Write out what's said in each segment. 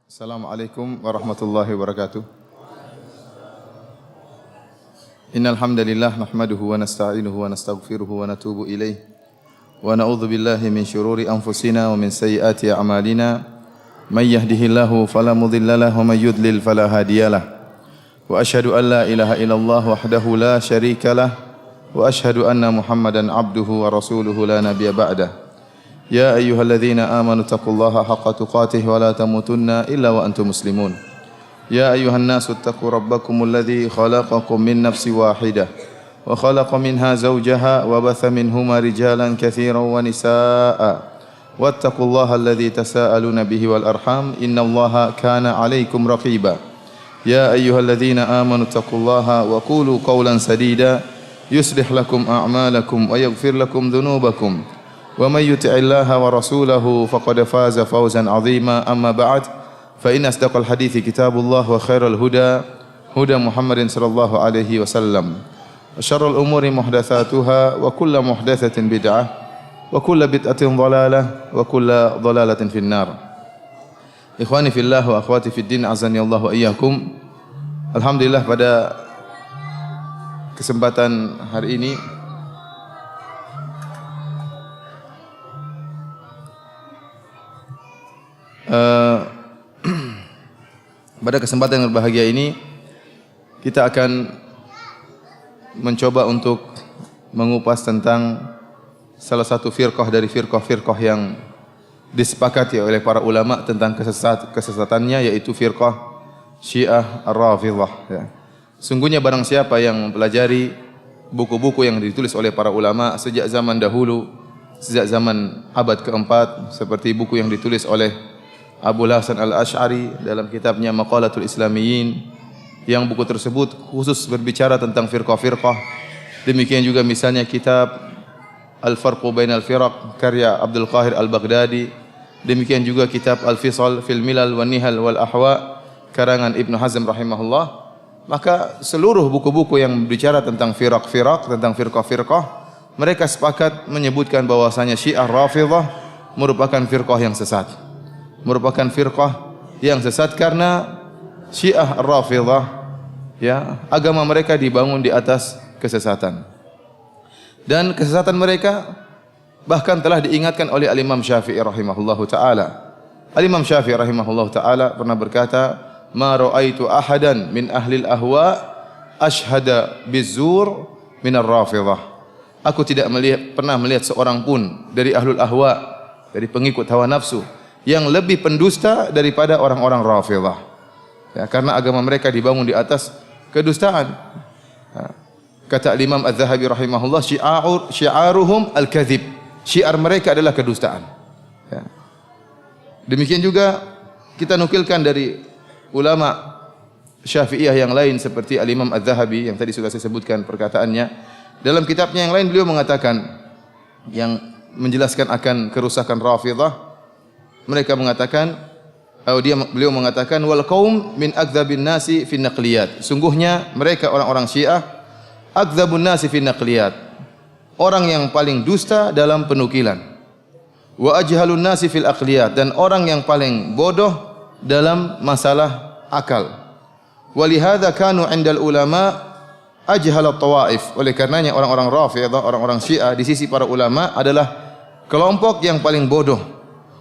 Assalamualaikum warahmatullahi wabarakatuh. Innal hamdalillah nahmaduhu wa nasta'inuhu wa nastaghfiruhu wa natubu ilaih. Wa na'udzu billahi min shururi anfusina wa min sayyiati a'malina. May yahdihillahu fala mudilla lahu wa may yudlil fala hadiyalah. Wa asyhadu an la ilaha illallah wahdahu la syarika lah wa asyhadu anna Muhammadan abduhu wa rasuluhu la nabiyya ba'dah. Ya ayyuhalladzina amanu taqullaha haqqa tuqatih wa la tamutunna illa wa antum muslimun. Ya ayyuhan nasu taqu rabbakumul ladzi khalaqakum min nafsin wahidah wa khalaqa minha zawjaha wa batha minhuma rijalan katsiran wa nisaa'a. Wattaqullaha alladzi tasaaluna bihi wal arham innallaha kana 'alaikum raqiba. Ya ayyuhalladzina amanu taqullaha wa qulu qawlan sadida yuslih lakum a'malakum wa yaghfir lakum dhunubakum. Wa may yuti'illaha wa rasulahu faqad faza fawzan 'azima. Amma ba'd, fa inna asdaqal hadithi kitabullah wa khairal huda huda Muhammadin sallallahu alaihi wasallam. Wa syarrul umuri muhdatsatuha wa kullu muhdatsatin bid'ah wa kullu bid'atin dhalalah wa kullu dhalalatin finnar. Ikhwani fillah wa akhwati fid din, azani Allah wa iyyakum. Alhamdulillah, pada kesempatan hari ini pada kesempatan yang berbahagia ini kita akan mencoba untuk mengupas tentang salah satu firqah dari firqah-firqah yang disepakati oleh para ulama tentang kesesatannya, yaitu firqah Syiah Ar-Rafidhah. Ya. Sungguhnya barang siapa yang mempelajari buku-buku yang ditulis oleh para ulama sejak zaman dahulu, sejak zaman abad keempat, seperti buku yang ditulis oleh Abul Hasan Al-Asy'ari dalam kitabnya Maqalatul Islamiyyin, yang buku tersebut khusus berbicara tentang firqah-firqah. Demikian juga misalnya kitab Al-Farqu Bainal Firaq karya Abdul Qahir Al-Baghdadi. Demikian juga kitab Al-Fisal fil Milal wan Nihal wal Ahwa karangan Ibnu Hazm rahimahullah. Maka seluruh buku-buku yang berbicara tentang firaq-firaq, tentang firqah-firqah, mereka sepakat menyebutkan bahwasanya Syiah Rafidhah merupakan firqah yang sesat. Merupakan firqah yang sesat karena Syiah Rafidhah, ya, agama mereka dibangun di atas kesesatan. Dan kesesatan mereka bahkan telah diingatkan oleh Al-Imam Syafi'i rahimahullahu taala. Al-Imam Syafi'i rahimahullahu taala pernah berkata, "Ma ra'aitu ahadan min ahli al-ahwa ashhada bizur min ar-Rafidhah." Aku tidak pernah melihat seorang pun dari ahlul ahwa, dari pengikut hawa nafsu, yang lebih pendusta daripada orang-orang Rafidhah. Ya, karena agama mereka dibangun di atas kedustaan. Kata Imam Az-Zahabi rahimahullah, syi'aruhum al-kadhib. Syiar mereka adalah kedustaan. Ya. Demikian juga kita nukilkan dari ulama Syafi'iyah yang lain seperti Al-Imam Az-Zahabi yang tadi sudah saya sebutkan perkataannya. Dalam kitabnya yang lain beliau mengatakan, yang menjelaskan akan kerusakan Rafidhah, mereka mengatakan, beliau mengatakan, wal qaum min akdzabin nasi fin naqliyat. Sungguhnya mereka orang-orang Syiah akdzabun nasi fin naqliyat, orang yang paling dusta dalam penukilan. Wa ajhalun nasi fil aqliyat, dan orang yang paling bodoh dalam masalah akal. Walihada kanu 'indal ulama ajhalat tawaif. Oleh karenanya orang-orang Rafidhah, orang-orang Syiah di sisi para ulama adalah kelompok yang paling bodoh.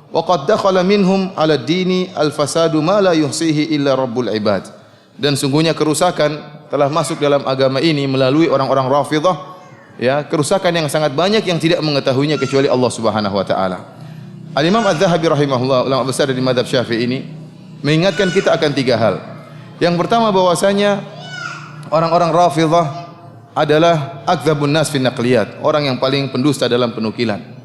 Wa qad dakhala minhum 'ala ad-dini al-fasadu ma la yuhsihi illa rabbul ibad. Dan sungguhnya kerusakan telah masuk dalam agama ini melalui orang-orang Rafidhah, ya, kerusakan yang sangat banyak yang tidak mengetahuinya kecuali Allah Subhanahu wa taala. Al-Imam Az-Zahabi rahimahullah, ulama besar dari mazhab Syafi'i ini, mengingatkan kita akan tiga hal. Yang pertama bahwasanya orang-orang Rafidhah adalah akdzabun nas fi naqliyat, orang yang paling pendusta dalam penukilan.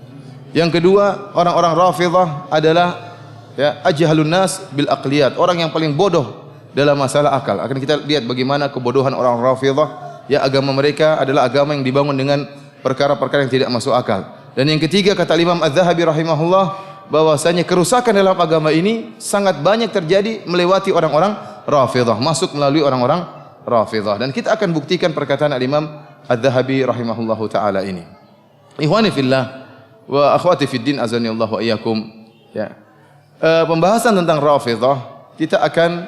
Yang kedua, orang-orang Rafidhah adalah, ya, ajhalun nas bil aqliyat, orang yang paling bodoh dalam masalah akal. Akan kita lihat bagaimana kebodohan orang Rafidhah, ya, agama mereka adalah agama yang dibangun dengan perkara-perkara yang tidak masuk akal. Dan yang ketiga, kata Imam Az-Zahabi rahimahullah, bahwasanya kerusakan dalam agama ini sangat banyak terjadi melewati orang-orang Rafidhah, masuk melalui orang-orang Rafidhah. Dan kita akan buktikan perkataan Imam Az-Zahabi rahimahullahu taala ini. Ikhwani fillah wa akhwati fid din, azani Allah wa iyyakum. Ya. Pembahasan tentang Rafidhah kita akan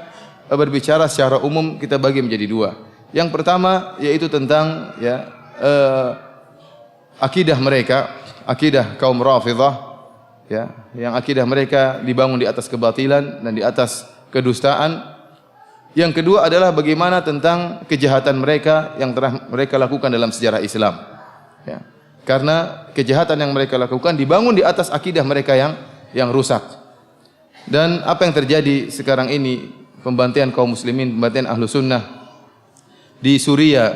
berbicara secara umum, kita bagi menjadi dua. Yang pertama yaitu tentang akidah mereka, akidah kaum Rafidhah, ya, yang akidah mereka dibangun di atas kebatilan dan di atas kedustaan. Yang kedua adalah bagaimana tentang kejahatan mereka yang telah mereka lakukan dalam sejarah Islam. Ya. Karena kejahatan yang mereka lakukan dibangun di atas akidah mereka yang rusak. Dan apa yang terjadi sekarang ini, pembantaian kaum muslimin, pembantaian ahlu sunnah di Suriah,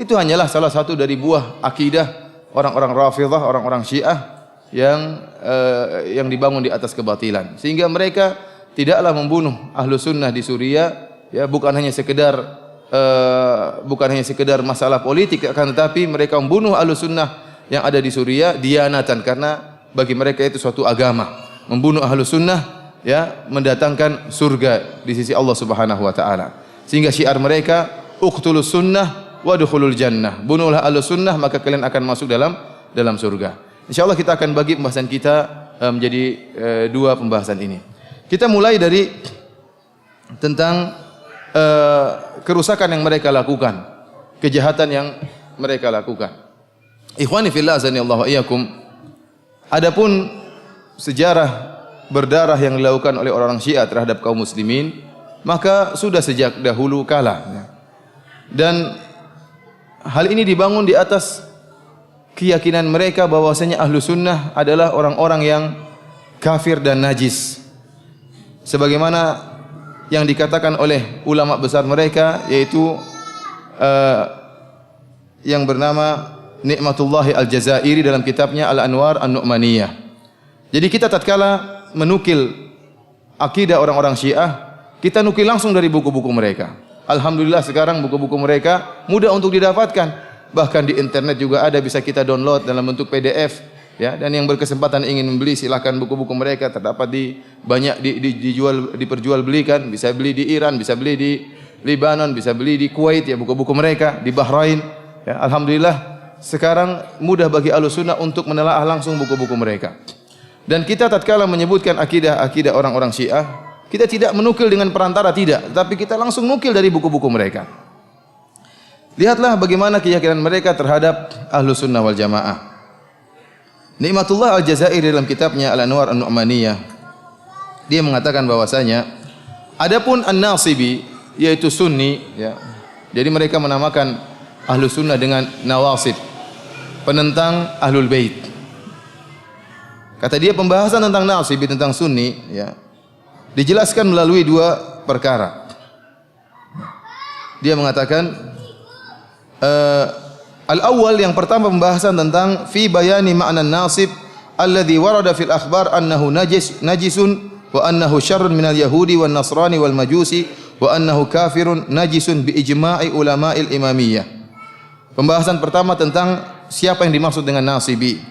itu hanyalah salah satu dari buah akidah orang-orang Rafidhah, orang-orang Syiah yang dibangun di atas kebatilan. Sehingga mereka tidaklah membunuh ahlu sunnah di Suriah, ya, bukan hanya sekedar masalah politik, akan tetapi mereka membunuh ahlu sunnah yang ada di Suriah dianatan, karena bagi mereka itu suatu agama. Membunuh ahlu sunnah, ya, mendatangkan surga di sisi Allah Subhanahu wa taala. Sehingga syiar mereka, uqtulus sunnah wadkhulul jannah. Bunuhlah ahlu sunnah maka kalian akan masuk dalam surga. Insyaallah kita akan bagi pembahasan kita menjadi dua pembahasan ini. Kita mulai dari tentang kerusakan yang mereka lakukan, kejahatan yang mereka lakukan. Ikhwani fillah azanillahu wa iyyakum. Adapun sejarah berdarah yang dilakukan oleh orang Syiah terhadap kaum muslimin, maka sudah sejak dahulu kala. Dan hal ini dibangun di atas keyakinan mereka bahwasanya ahlu sunnah adalah orang-orang yang kafir dan najis. Sebagaimana yang dikatakan oleh ulama besar mereka, yaitu yang bernama Nikmatullahi Al-Jazairi dalam kitabnya Al-Anwar An-Nu'maniyah. Jadi kita tatkala menukil akidah orang-orang Syiah, kita nukil langsung dari buku-buku mereka. Alhamdulillah sekarang buku-buku mereka mudah untuk didapatkan. Bahkan di internet juga ada, bisa kita download dalam bentuk PDF. Ya, dan yang berkesempatan ingin membeli silakan, buku-buku mereka terdapat diperjualbelikan, bisa beli di Iran, bisa beli di Lebanon, bisa beli di Kuwait, ya, buku-buku mereka di Bahrain. Ya, alhamdulillah sekarang mudah bagi Ahlussunnah untuk menelaah langsung buku-buku mereka. Dan kita tatkala menyebutkan akidah orang-orang Syiah, kita tidak menukil dengan perantara, tidak, tapi kita langsung nukil dari buku-buku mereka. Lihatlah bagaimana keyakinan mereka terhadap Ahlussunnah wal Jamaah. Nikmatullah Al-Jazairi dalam kitabnya Al-Anwar An-Nu'maniyah, dia mengatakan bahwasanya adapun An-Nasibi, yaitu Sunni, ya. Jadi mereka menamakan Ahlu Sunnah dengan Nawasib, penentang Ahlul Bait. Kata dia pembahasan tentang Nasibi, tentang Sunni, ya, dijelaskan melalui dua perkara. Dia mengatakan al-awwal, yang pertama pembahasan tentang fi bayani ma'na nasib alladhi warada fil akhbar annahu najisun wa annahu syarrun minal yahudi wan nasrani wal majusi wa annahu kafirun najisun bi ijma'i ulama'il imamiyah. Pembahasan pertama tentang siapa yang dimaksud dengan nasibi,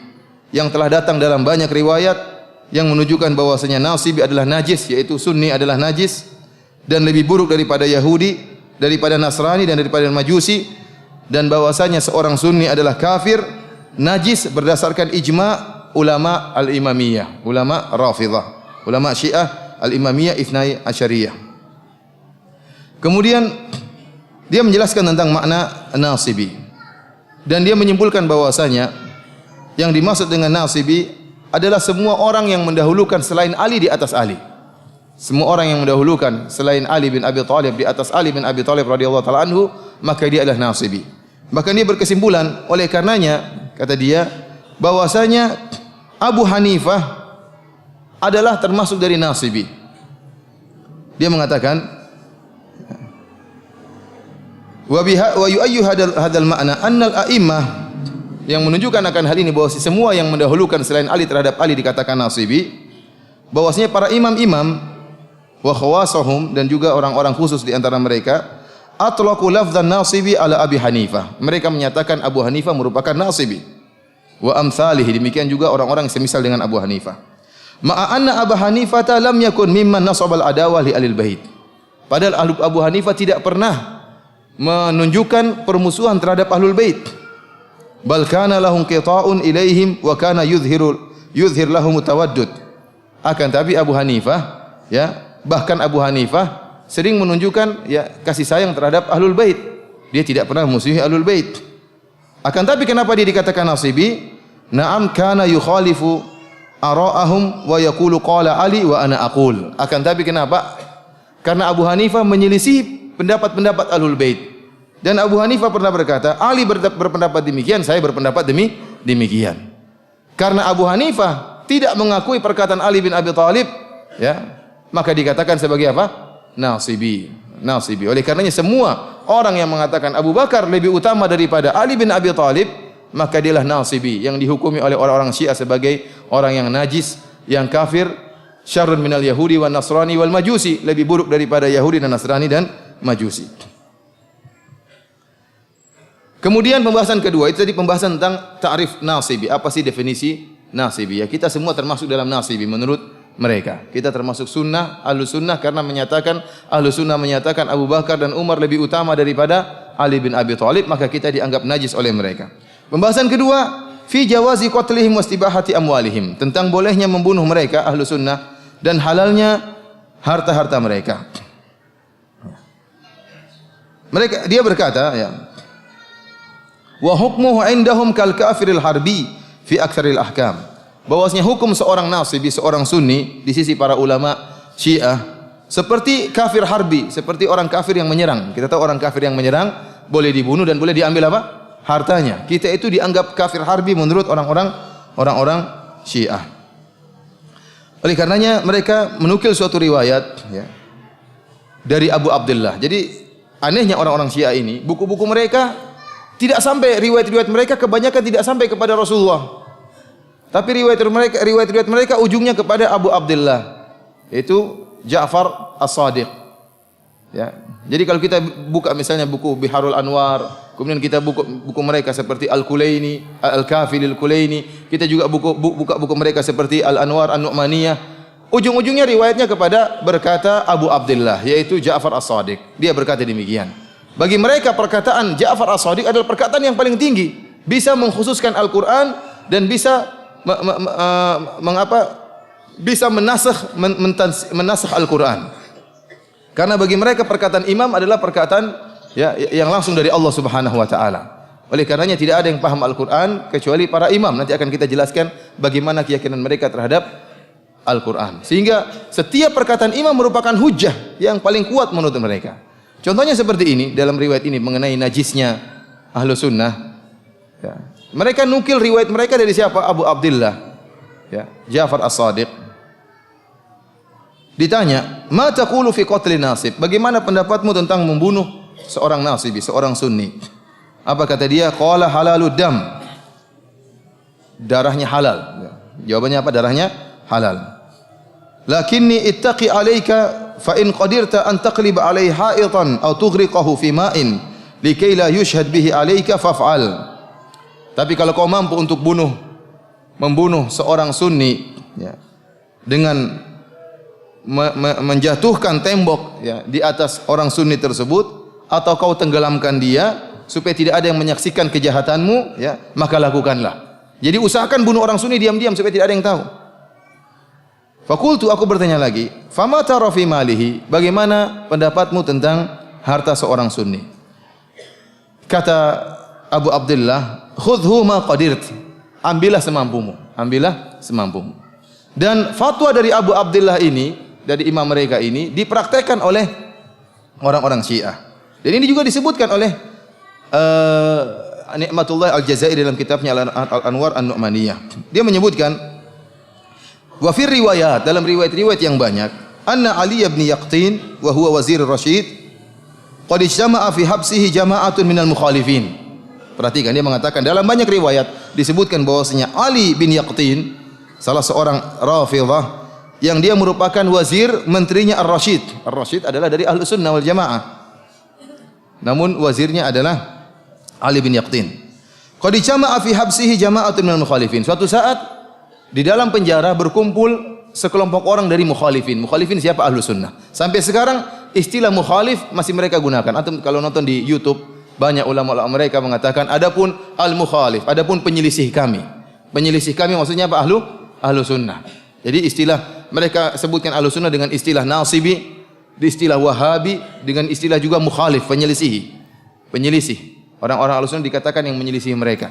yang telah datang dalam banyak riwayat yang menunjukkan bahwasanya nasibi adalah najis, yaitu Sunni adalah najis dan lebih buruk daripada Yahudi, daripada Nasrani dan daripada Majusi, dan bahwasanya seorang Sunni adalah kafir, najis berdasarkan ijma' ulama al-imamiyah, ulama Rafidhah, ulama Syiah al-imamiyah Ithnai Asyariyah. Kemudian dia menjelaskan tentang makna nasibi, dan dia menyimpulkan bahwasanya yang dimaksud dengan nasibi adalah semua orang yang mendahulukan selain Ali di atas Ali. Semua orang yang mendahulukan selain Ali bin Abi Thalib di atas Ali bin Abi Thalib radhiyallahu taala anhu, maka dia adalah nasibi. Bahkan dia berkesimpulan, oleh karenanya kata dia bahwasanya Abu Hanifah adalah termasuk dari nasibi. Dia mengatakan wa yu'ayyu hadzal ma'na annal a'immah, yang menunjukkan akan hal ini bahwa semua yang mendahulukan selain Ali terhadap Ali dikatakan nasibi, bahwasanya para imam-imam wa khawasahum, dan juga orang-orang khusus di antara mereka, atlaqu lafdzan nasibi ala Abi Hanifah, mereka menyatakan Abu Hanifah merupakan nasibi, wa amsalihi, demikian juga orang-orang semisal dengan Abu Hanifah. Ma'a anna Abu Hanifah lam yakun mimman nasabal adawah li alil bait, padahal Abu Hanifah tidak pernah menunjukkan permusuhan terhadap Ahlul Bait. Bal kana lahum qita'un ilaihim wa kana yuzhir lahum tawaddud. Akan tapi Abu Hanifah, ya, Bahkan Abu Hanifah sering menunjukkan ya kasih sayang terhadap Ahlul Bait. Dia tidak pernah musuhi Ahlul Bait. Akan tapi kenapa dia dikatakan Nasibi? Na'am kana yukhalifu ara'ahum wa yaqulu qala Ali wa ana aqul. Akan tapi kenapa? Karena Abu Hanifah menyelisih pendapat-pendapat Ahlul Bait. Dan Abu Hanifah pernah berkata, Ali berpendapat demikian, saya berpendapat demikian. Karena Abu Hanifah tidak mengakui perkataan Ali bin Abi Thalib, ya, maka dikatakan sebagai apa? Nasibi. Nasibi. Oleh karenanya semua orang yang mengatakan Abu Bakar lebih utama daripada Ali bin Abi Thalib, maka dialah nasibi yang dihukumi oleh orang-orang Syiah sebagai orang yang najis, yang kafir, syarrun minal yahudi wan nasrani wal majusi, lebih buruk daripada Yahudi dan Nasrani dan Majusi. Kemudian pembahasan kedua itu tadi pembahasan tentang ta'rif nasibi. Apa sih definisi nasibi? Ya, kita semua termasuk dalam nasibi menurut mereka. Kita termasuk sunnah, ahlu sunnah karena ahlu sunnah menyatakan Abu Bakar dan Umar lebih utama daripada Ali bin Abi Thalib, maka kita dianggap najis oleh mereka. Pembahasan kedua, fi jawazi qatlihim wastibahati amwalihim, tentang bolehnya membunuh mereka ahlu sunnah dan halalnya harta-harta mereka. Dia berkata, ya, wa hukmuhu indahum kal kafiril harbi fi aktsaril ahkam. Bahwasanya hukum seorang nasibi, seorang sunni di sisi para ulama Syiah seperti kafir harbi, seperti orang kafir yang menyerang. Kita tahu orang kafir yang menyerang boleh dibunuh dan boleh diambil apa? Hartanya. Kita itu dianggap kafir harbi menurut orang-orang Syiah. Oleh karenanya mereka menukil suatu riwayat, ya, dari Abu Abdullah. Jadi anehnya orang-orang Syiah ini, buku-buku mereka tidak sampai, riwayat-riwayat mereka kebanyakan tidak sampai kepada Rasulullah. Tapi riwayat-riwayat mereka ujungnya kepada Abu Abdullah, yaitu Ja'far As-Sadiq. Ya. Jadi kalau kita buka misalnya buku Biharul Anwar, kemudian kita buku mereka seperti Al-Kulaini, Al-Kafi Lil-Kulaini, kita juga buka buku mereka seperti Al-Anwar An-Nu'maniyah. Ujung-ujungnya riwayatnya kepada berkata Abu Abdullah, yaitu Ja'far As-Sadiq. Dia berkata demikian. Bagi mereka perkataan Ja'far As-Sadiq adalah perkataan yang paling tinggi, bisa mengkhususkan Al-Qur'an dan bisa bisa menasakh Al-Qur'an. Karena bagi mereka perkataan imam adalah perkataan, ya, yang langsung dari Allah Subhanahu wa taala. Oleh karenanya tidak ada yang paham Al-Qur'an kecuali para imam. Nanti akan kita jelaskan bagaimana keyakinan mereka terhadap Al-Qur'an. Sehingga setiap perkataan imam merupakan hujjah yang paling kuat menurut mereka. Contohnya seperti ini dalam riwayat ini mengenai najisnya ahlu sunnah. Ya. Mereka nukil riwayat mereka dari siapa? Abu Abdullah, ya, Ja'far As-Sadiq. Ditanya, "Ma taqulu fi qatli nasib?" Bagaimana pendapatmu tentang membunuh seorang nasibi, seorang sunni? Apa kata dia? Qala halalud dam. Darahnya halal. Ya. Jawabannya apa? Darahnya halal. Lakinni ittaqi alayka fa in qadirta an taqlib alayhi ha'itan aw tughriqahu fi ma'in likay la yushhad bihi alayka faf'al. Tapi kalau kau mampu untuk membunuh seorang sunni, ya, dengan menjatuhkan tembok, ya, di atas orang sunni tersebut, atau kau tenggelamkan dia supaya tidak ada yang menyaksikan kejahatanmu, ya, maka lakukanlah. Jadi usahakan bunuh orang sunni diam-diam supaya tidak ada yang tahu. Fakultu, aku bertanya lagi, fama tara fi malihi? Bagaimana pendapatmu tentang harta seorang sunni? Kata Abu Abdullah, khudhu ma qadirt. Ambillah semampumu, ambillah semampumu. Dan fatwa dari Abu Abdullah ini, dari imam mereka ini, dipraktekkan oleh orang-orang Syiah. Dan ini juga disebutkan oleh Ni'matullah Al-Jazairi dalam kitabnya Al-Anwar An-Nu'maniyah. Dia menyebutkan, wa fir riwayat, dalam riwayat-riwayat yang banyak, anna Ali bin Yaqtin wa huwa wazir Rashid qad ijtama'a fi habsihi jama'atun minal mukhalifin. Perhatikan, dia mengatakan dalam banyak riwayat disebutkan bahwasanya Ali bin Yaqtin, salah seorang Rafidhah, yang dia merupakan wazir menterinya Ar-Rashid. Ar-Rashid adalah dari Ahlus Sunnah wal Jamaah. Namun wazirnya adalah Ali bin Yaqtin. Qad jama'a fi habsihi jama'atun minal mukhalifin. Suatu saat di dalam penjara berkumpul sekelompok orang dari mukhalifin. Mukhalifin siapa? Ahlus Sunnah. Sampai sekarang istilah mukhalif masih mereka gunakan. Antum kalau nonton di YouTube, banyak ulama-ulama mereka mengatakan adapun al-mukhalif, adapun penyelisih kami. Penyelisih kami maksudnya apa? Ahlu sunnah. Jadi istilah Mereka sebutkan Ahlussunnah dengan istilah nasibi, di istilah wahabi, dengan istilah juga mukhalif, penyelisih. Orang-orang Ahlussunnah dikatakan yang menyelisih mereka.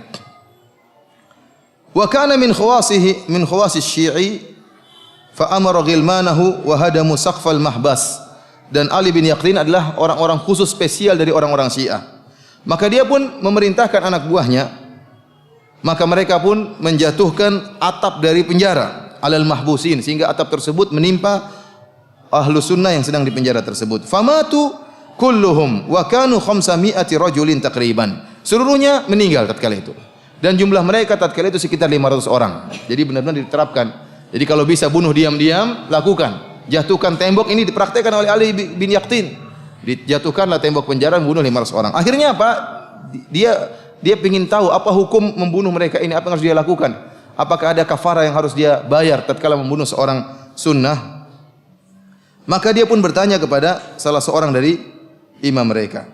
Wa kana min khawasis Syi'i fa amara ghilmanahu wa hadamu saqfal mahbas. Dan Ali bin Yaqdhin adalah orang-orang khusus spesial dari orang-orang Syiah. Maka dia pun memerintahkan anak buahnya, maka mereka pun menjatuhkan atap dari penjara alal mahbusin, sehingga atap tersebut menimpa Ahlussunnah yang sedang di penjara tersebut. Famatu kulluhum wa kanu 500 rajulin takriban. Seluruhnya meninggal tatkala itu. Dan jumlah mereka tatkala itu sekitar 500 orang. Jadi benar-benar diterapkan. Jadi kalau bisa bunuh diam-diam, lakukan. Jatuhkan tembok, ini dipraktekkan oleh Ali bin Yaqdhin. Dijatuhkanlah tembok penjara, membunuh 500 orang. Akhirnya apa? Dia ingin tahu apa hukum membunuh mereka ini, apa yang harus dia lakukan. Apakah ada kafarah yang harus dia bayar tatkala membunuh seorang sunnah? Maka dia pun bertanya kepada salah seorang dari imam mereka,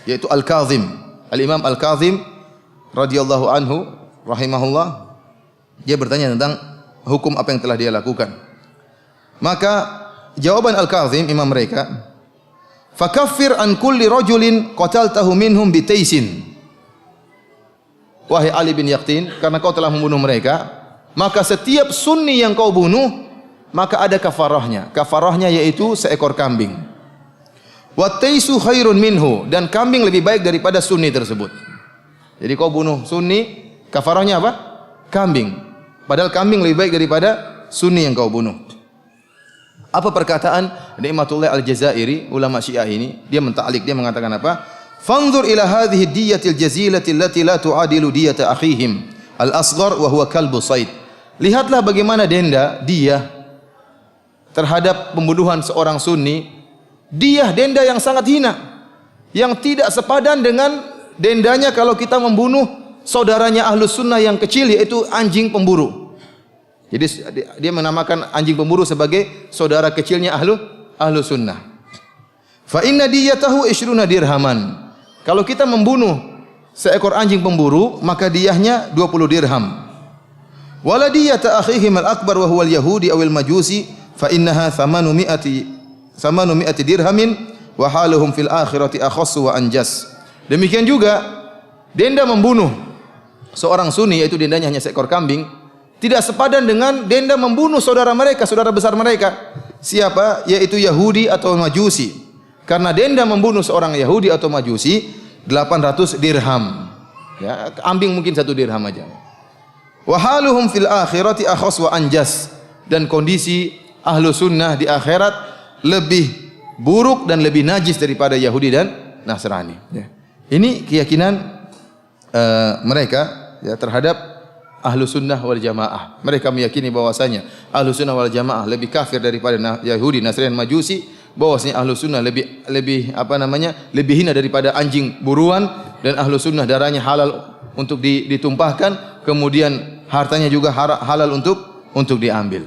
yaitu Al-Kazim. Al-Imam Al-Kazim radhiyallahu anhu rahimahullah, dia bertanya tentang hukum apa yang telah dia lakukan. Maka jawaban Al-Kazim imam mereka, fakaffir an kulli rajulin qataltahu minhum bitaisin. Wahai Ali bin Yaqdhin, karena kau telah membunuh mereka, maka setiap sunni yang kau bunuh, maka ada kafarahnya. Kafarahnya yaitu seekor kambing. Wa taisu khairun minhu, dan kambing lebih baik daripada sunni tersebut. Jadi kau bunuh sunni, kafarahnya apa? Kambing. Padahal kambing lebih baik daripada sunni yang kau bunuh. Apa perkataan Ni'matullah Al-Jazairi, ulama Syiah ini? Dia menta'liq, dia mengatakan apa? Fanzur ila hadhihi diyatil jazilati allati la tu'adilu diyata akhihim al-asghar wa huwa kalbu sayd. Lihatlah bagaimana dia terhadap pembunuhan seorang sunni, denda yang sangat hina, yang tidak sepadan dengan dendanya kalau kita membunuh saudaranya Ahlus Sunnah yang kecil, yaitu anjing pemburu. Jadi dia menamakan anjing pemburu sebagai saudara kecilnya Ahlus Sunnah. Fa inna diyatahu 20 dirhaman. Kalau kita membunuh seekor anjing pemburu, maka diyahnya 20 dirham. Wala diyata akhihim al-akbar wa huwa al-yahudi awil majusi fa innaha 800 dirhamin wa haluhum fil akhirati akhassu wa anjas. Demikian juga denda membunuh seorang sunni, yaitu dendanya hanya seekor kambing, tidak sepadan dengan denda membunuh saudara mereka, saudara besar mereka. Siapa? Yaitu Yahudi atau Majusi. Karena denda membunuh seorang Yahudi atau Majusi 800 dirham. Ya, kambing mungkin 1 dirham aja. Wa haluhum fil akhirati akhas wa anjas, dan kondisi ahlu sunnah di akhirat lebih buruk dan lebih najis daripada Yahudi dan Nasrani. Ya. Ini keyakinan mereka ya, terhadap ahlu sunnah wal jamaah. Mereka meyakini bahwasanya ahlu sunnah wal jamaah lebih kafir daripada Yahudi, Nasrani, Majusi. Bahwasanya ahlu sunnah lebih hina daripada anjing buruan, dan ahlu sunnah darahnya halal untuk ditumpahkan, kemudian hartanya juga halal untuk diambil.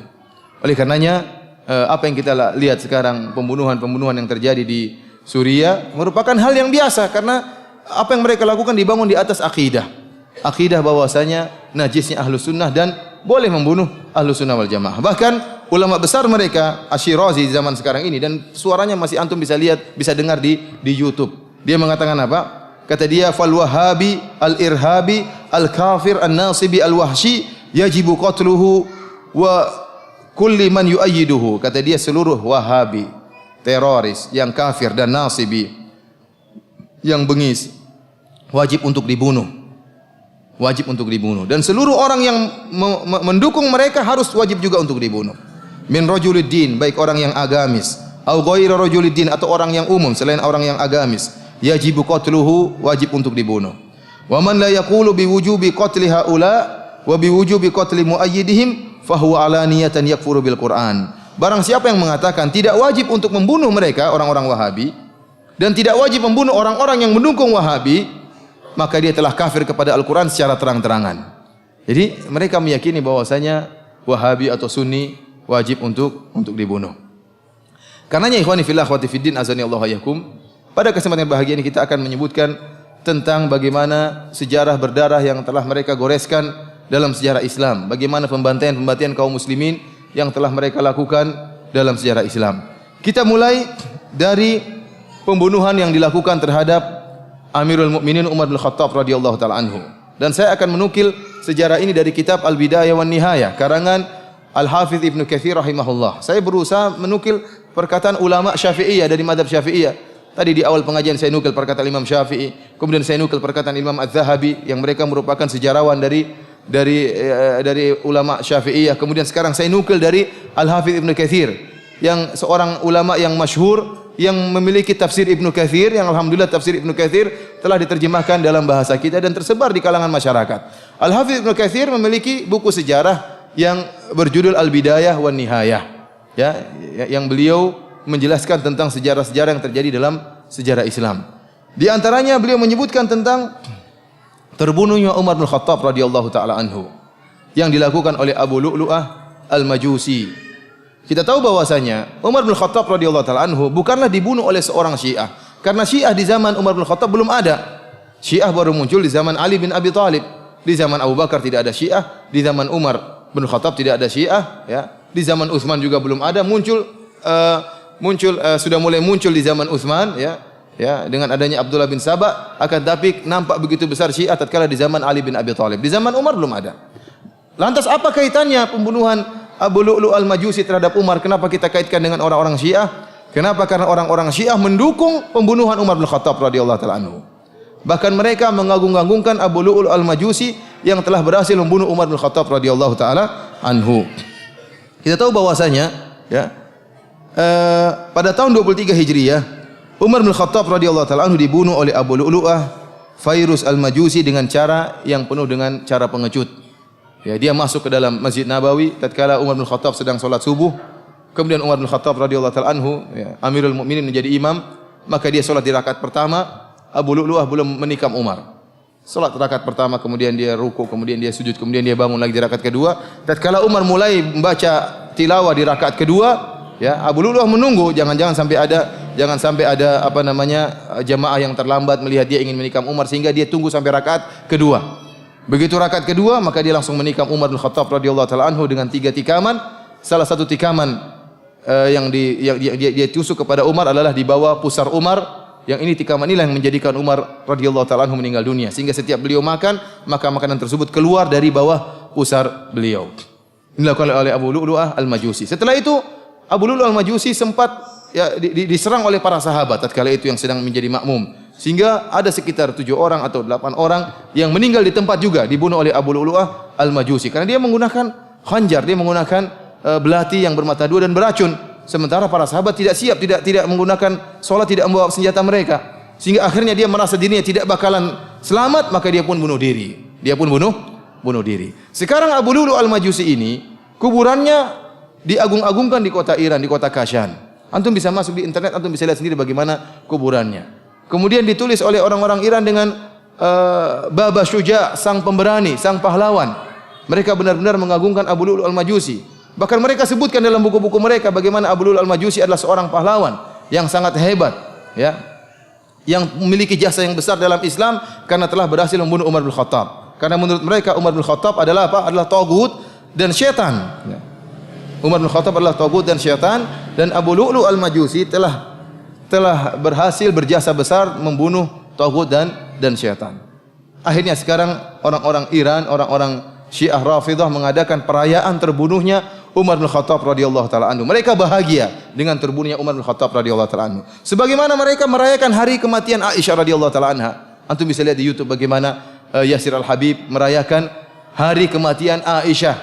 Oleh karenanya apa yang kita lihat sekarang, pembunuhan yang terjadi di Suriah merupakan hal yang biasa, karena apa yang mereka lakukan dibangun di atas akidah bahwasanya najisnya ahlu sunnah dan boleh membunuh ahlu sunnah wal jamaah. Bahkan ulama besar mereka, Asyirazi di zaman sekarang ini, dan suaranya masih antum bisa lihat, bisa dengar di YouTube. Dia mengatakan apa? Kata dia, fal wahabi al-irhabi al-kafir an-nasibi al-wahshi yajibu qatluhu wa kulli man yu'ayyiduhu. Kata dia, seluruh wahabi, teroris yang kafir dan nasibi, yang bengis, wajib untuk dibunuh. Wajib untuk dibunuh, dan seluruh orang yang mendukung mereka harus wajib juga untuk dibunuh. Min rajuliddin, baik orang yang agamis, au ghaira rajuliddin, atau orang yang umum selain orang yang agamis, yajibu qatluhu, wajib untuk dibunuh. Wa man la yaqulu biwujubi qatli haula wa biwujubi qatli muayyidihim fahuwa alaniyatan yakfuru bil Qur'an. Barang siapa yang mengatakan tidak wajib untuk membunuh mereka, orang-orang Wahabi, dan tidak wajib membunuh orang-orang yang mendukung Wahabi, maka dia telah kafir kepada Al-Quran secara terang-terangan. Jadi mereka meyakini bahwasanya Wahabi atau Sunni wajib untuk dibunuh. Karenanya ikhwani fillah akhwati fiddin azani Allah yakum, pada kesempatan bahagia ini kita akan menyebutkan tentang bagaimana sejarah berdarah yang telah mereka goreskan dalam sejarah Islam, bagaimana pembantaian kaum muslimin yang telah mereka lakukan dalam sejarah Islam. Kita mulai dari pembunuhan yang dilakukan terhadap Amirul Mukminin Umar bin Khattab radhiyallahu taala anhu. Dan saya akan menukil sejarah ini dari kitab Al-Bidayah wan Nihayah karangan Al-Hafidz Ibnu Katsir rahimahullah. Saya berusaha menukil perkataan ulama Syafi'iyah dari mazhab Syafi'iyah. Tadi di awal pengajian saya nukil perkataan Imam Syafi'i, kemudian saya nukil perkataan Imam Az-Zahabi yang mereka merupakan sejarawan dari ulama Syafi'iyah. Kemudian sekarang saya nukil dari Al-Hafidz Ibnu Katsir yang seorang ulama yang masyhur yang memiliki tafsir Ibnu Katsir yang alhamdulillah tafsir Ibnu Katsir telah diterjemahkan dalam bahasa kita dan tersebar di kalangan masyarakat. Al-Hafidz Ibnu Katsir memiliki buku sejarah yang berjudul Al-Bidayah wan Nihayah. Ya, yang beliau menjelaskan tentang sejarah-sejarah yang terjadi dalam sejarah Islam. Di antaranya beliau menyebutkan tentang terbunuhnya Umar bin Khattab radhiyallahu taala anhu yang dilakukan oleh Abu Lu'lu'ah Al-Majusi. Kita tahu bahwasanya Umar bin Khattab radhiyallahu taala anhu bukanlah dibunuh oleh seorang Syiah. Karena Syiah di zaman Umar bin Khattab belum ada. Syiah baru muncul di zaman Ali bin Abi Thalib. Di zaman Abu Bakar tidak ada Syiah, di zaman Umar bin Khattab tidak ada Syiah, ya. Di zaman Utsman juga belum ada, sudah mulai muncul di zaman Utsman, ya. Ya, dengan adanya Abdullah bin Sabah, akan tapi nampak begitu besar Syiah tatkala di zaman Ali bin Abi Thalib. Di zaman Umar belum ada. Lantas apa kaitannya pembunuhan Abu Lu'lu' Al-Majusi terhadap Umar? Kenapa kita kaitkan dengan orang-orang Syiah? Kenapa? Karena orang-orang Syiah mendukung pembunuhan Umar bin Khattab radhiyallahu taala anhu. Bahkan mereka mengagung-agungkan Abu Lu'lu' Al-Majusi yang telah berhasil membunuh Umar bin Khattab radhiyallahu taala anhu. Kita tahu bahwasanya ya pada tahun 23 Hijriah Umar bin Khattab radhiyallahu taala anhu dibunuh oleh Abu Lu'lu'ah Fairuz Al-Majusi dengan cara yang penuh dengan cara pengecut. Ya, dia masuk ke dalam Masjid Nabawi tatkala Umar bin Khattab sedang salat subuh. Kemudian Umar bin Khattab radhiyallahu taala anhu, ya, Amirul Mukminin menjadi imam, maka dia salat di rakaat pertama. Abu Lu'lu'ah belum menikam Umar. Salat rakaat pertama, kemudian dia ruku, kemudian dia sujud, kemudian dia bangun lagi di rakaat kedua. Tatkala Umar mulai membaca tilawah di rakaat kedua, ya, Abu Lu'lu'ah menunggu jangan sampai ada jamaah yang terlambat melihat dia ingin menikam Umar sehingga dia tunggu sampai rakaat kedua. Begitu rakaat kedua, maka dia langsung menikam Umar bin Khattab radhiyallahu taala anhu dengan 3 tikaman. Salah satu tikaman yang dia tusuk kepada Umar adalah di bawah pusar Umar. Yang ini tikaman inilah yang menjadikan Umar radhiyallahu taala anhu meninggal dunia, sehingga setiap beliau makan, maka makanan tersebut keluar dari bawah pusar beliau. Ini dilakukan oleh Abu Lu'lu'ah Al-Majusi. Setelah itu Abu Lu'lu'ah Al-Majusi sempat diserang oleh para sahabat tatkala itu yang sedang menjadi makmum. Sehingga ada sekitar 7 orang atau 8 orang yang meninggal di tempat juga dibunuh oleh Abu Lu'lu'ah Al-Majusi karena dia menggunakan khanjar, dia menggunakan belati yang bermata dua dan beracun. Sementara para sahabat tidak siap, tidak menggunakan salat, tidak membawa senjata mereka. Sehingga akhirnya dia merasa dirinya tidak bakalan selamat, maka dia pun bunuh diri. Dia pun bunuh diri. Sekarang Abu Lu'lu'ah Al-Majusi ini kuburannya diagung-agungkan di kota Iran, di kota Kashan. Antum bisa masuk di internet, antum bisa lihat sendiri bagaimana kuburannya. Kemudian ditulis oleh orang-orang Iran dengan Baba Syuja, sang pemberani, sang pahlawan. Mereka benar-benar mengagungkan Abu Lu'lu'ah Al-Majusi. Bahkan mereka sebutkan dalam buku-buku mereka bagaimana Abu Lu'lu'ah Al-Majusi adalah seorang pahlawan yang sangat hebat, ya, yang memiliki jasa yang besar dalam Islam karena telah berhasil membunuh Umar bin Khattab. Karena menurut mereka Umar bin Khattab adalah apa? Adalah tagut dan syaitan. Ya. Umar bin Khattab adalah tagut dan syaitan, dan Abu Lu'lu'ah Al-Majusi telah berhasil berjasa besar membunuh tagut dan syaitan. Akhirnya sekarang orang-orang Iran, orang-orang Syiah Rafidah mengadakan perayaan terbunuhnya Umar bin Khattab radhiyallahu taala anhu. Mereka bahagia dengan terbunuhnya Umar bin Khattab radhiyallahu taala anhu. Sebagaimana mereka merayakan hari kematian Aisyah radhiyallahu taala anha. Antum bisa lihat di YouTube bagaimana Yasir Al-Habib merayakan hari kematian Aisyah.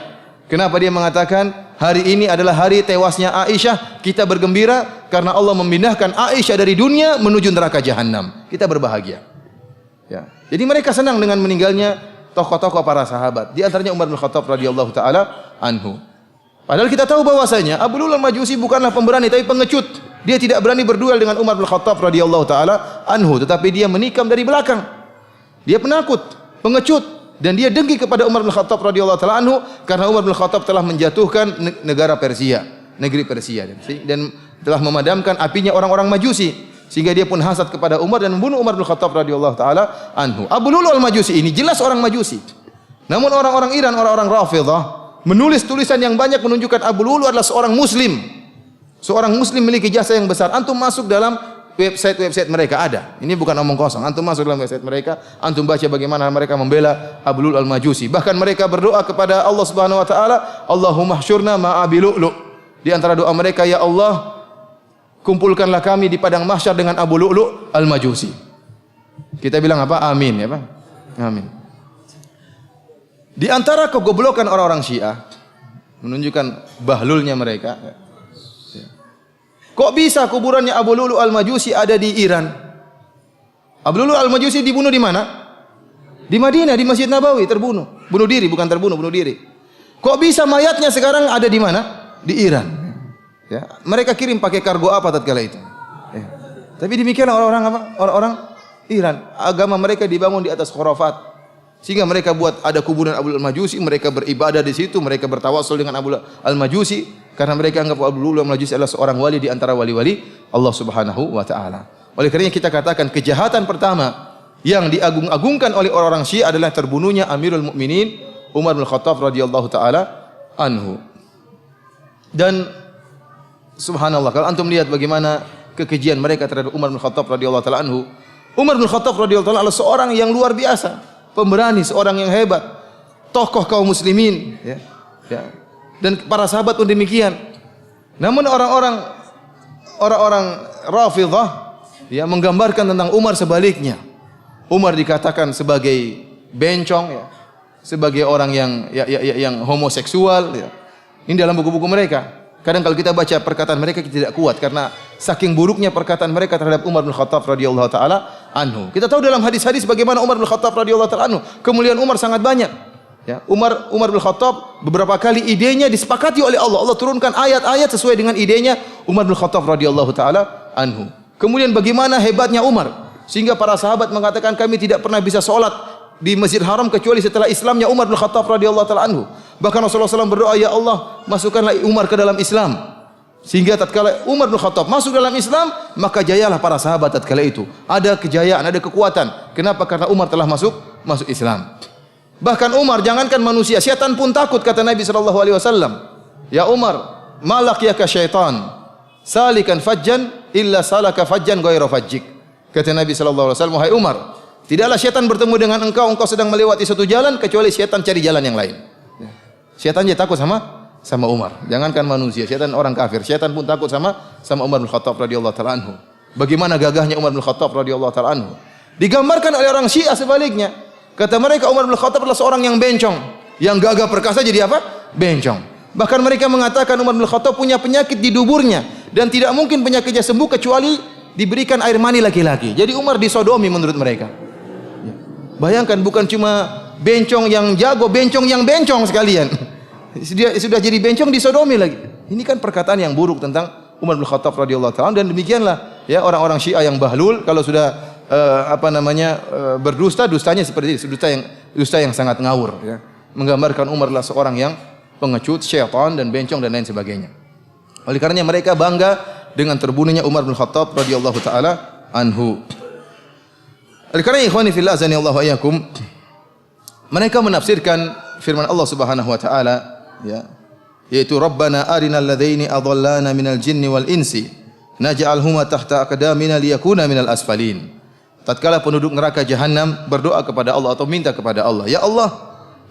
Kenapa dia mengatakan hari ini adalah hari tewasnya Aisyah? Kita bergembira karena Allah memindahkan Aisyah dari dunia menuju neraka jahanam. Kita berbahagia. Ya. Jadi mereka senang dengan meninggalnya tokoh-tokoh para sahabat. Di antaranya Umar bin Khattab radhiyallahu taala anhu. Padahal kita tahu bahwasanya Abu Lu'lu'ah Al-Majusi bukanlah pemberani tapi pengecut. Dia tidak berani berduel dengan Umar bin Khattab radhiyallahu taala anhu, tetapi dia menikam dari belakang. Dia penakut, pengecut, dan dia dengki kepada Umar bin Khattab radhiyallahu taala anhu karena Umar bin Khattab telah menjatuhkan negara Persia, negeri Persia, dan telah memadamkan apinya orang-orang Majusi. Sehingga dia pun hasad kepada Umar dan membunuh Umar bin Khattab radhiyallahu taala anhu. Abu Lu'lu'ah Al-Majusi ini jelas orang Majusi. Namun orang-orang Iran, orang-orang Rafidah menulis tulisan yang banyak menunjukkan Abu Lu'lu' adalah seorang muslim. Seorang muslim memiliki jasa yang besar. Antum masuk dalam website mereka ada. Ini bukan omong kosong. Antum masuk dalam website mereka, antum baca bagaimana mereka membela Abu Lu'lu' al-Majusi. Bahkan mereka berdoa kepada Allah Subhanahu wa taala, Allahumma hsyurna ma'a Abi Lu'lu'. Di antara doa mereka, ya Allah, kumpulkanlah kami di padang mahsyar dengan Abu Lu'lu' al-Majusi. Kita bilang apa? Amin, ya Pak. Amin. Di antara kegoblokan orang-orang Syiah menunjukkan bahlulnya mereka. Kok bisa kuburannya Abu Lu'lu' al-Majusi ada di Iran? Abu Lu'lu' al-Majusi dibunuh di mana? Di Madinah, di Masjid Nabawi, terbunuh. Bunuh diri, bukan terbunuh, bunuh diri. Kok bisa mayatnya sekarang ada di mana? Di Iran. Ya, mereka kirim pakai kargo apa tatkala itu? Ya. Tapi demikian orang-orang apa? Orang-orang Iran. Agama mereka dibangun di atas khurafat. Sehingga mereka buat ada kuburan Abu Lu'lu' al-Majusi, mereka beribadah di situ, mereka bertawassul dengan Abu Lu'lu' al-Majusi karena mereka anggap Abu Lu'lu' al-Majusi adalah seorang wali di antara wali-wali Allah Subhanahu wa taala. Oleh karenanya kita katakan kejahatan pertama yang diagung-agungkan oleh orang-orang Syiah adalah terbunuhnya Amirul Mukminin Umar bin Khattab radhiyallahu taala anhu. Dan subhanallah, kalau antum lihat bagaimana kekejian mereka terhadap Umar bin Khattab radhiyallahu taala anhu. Umar bin Khattab radhiyallahu taala adalah seorang yang luar biasa, pemberani, seorang yang hebat, tokoh kaum muslimin, ya. Dan para sahabat pun demikian. Namun orang-orang Rafidhah ya menggambarkan tentang Umar sebaliknya. Umar dikatakan sebagai bencong, ya, sebagai orang yang homoseksual, ya. Ini dalam buku-buku mereka. Kadang kalau kita baca perkataan mereka kita tidak kuat karena saking buruknya perkataan mereka terhadap Umar bin Khattab radhiyallahu taala anhu. Kita tahu dalam hadis-hadis bagaimana Umar bin Khattab radhiyallahu taala anhu, kemuliaan Umar sangat banyak. Ya, Umar bin Khattab beberapa kali idenya disepakati oleh Allah. Allah turunkan ayat-ayat sesuai dengan idenya Umar bin Khattab radhiyallahu taala anhu. Kemudian bagaimana hebatnya Umar sehingga para sahabat mengatakan kami tidak pernah bisa sholat di Masjid Haram kecuali setelah Islamnya Umar bin Khattab radhiyallahu taala anhu. Bahkan Rasulullah SAW berdoa, ya Allah, masukkanlah Umar ke dalam Islam. Sehingga tatkala Umar bin Khattab masuk dalam Islam, maka jayalah para sahabat tatkala itu. Ada kejayaan, ada kekuatan. Kenapa? Karena Umar telah masuk Islam. Bahkan Umar, jangankan manusia, syaitan pun takut, kata Nabi SAW. Ya Umar, malak ya ka syaitan, salikan fajjan illa salaka fajjan ghayra fajjik. Kata Nabi SAW, wahai Umar, tidaklah syaitan bertemu dengan engkau sedang melewati satu jalan, kecuali syaitan cari jalan yang lain. Syaitan dia takut sama Umar. Jangankan manusia, syaitan orang kafir. Syaitan pun takut sama Umar bin Khattab radhiyallahu taala anhu. Bagaimana gagahnya Umar bin Khattab radhiyallahu taala anhu. Digambarkan oleh orang Syiah sebaliknya. Kata mereka Umar bin Khattab adalah seorang yang bencong, yang gagah perkasa jadi apa? Bencong. Bahkan mereka mengatakan Umar bin Khattab punya penyakit di duburnya dan tidak mungkin penyakitnya sembuh kecuali diberikan air mani laki-laki. Jadi Umar disodomi menurut mereka. Bayangkan, bukan cuma bencong yang jago, bencong yang bencong sekalian. Sudah jadi bencong disodomi lagi. Ini kan perkataan yang buruk tentang Umar bin Khattab radhiyallahu taala, dan demikianlah ya orang-orang Syiah yang bahlul kalau sudah berdusta, dustanya seperti itu, dusta yang sangat ngawur, ya. Menggambarkan Umar adalah seorang yang pengecut, syaitan dan bencong dan lain sebagainya. Oleh karenanya mereka bangga dengan terbunuhnya Umar bin Khattab radhiyallahu taala anhu. Oleh karena ikhwani fillah azanillahu wa iyyakum, mereka menafsirkan firman Allah Subhanahu wa taala, ya, yaitu Rabbana arinal ladaini adallana minal jinni wal insi naj'alhuma tahta aqdamina liyakuna minal asfalin. Tatkala penduduk neraka jahanam berdoa kepada Allah atau minta kepada Allah, ya Allah,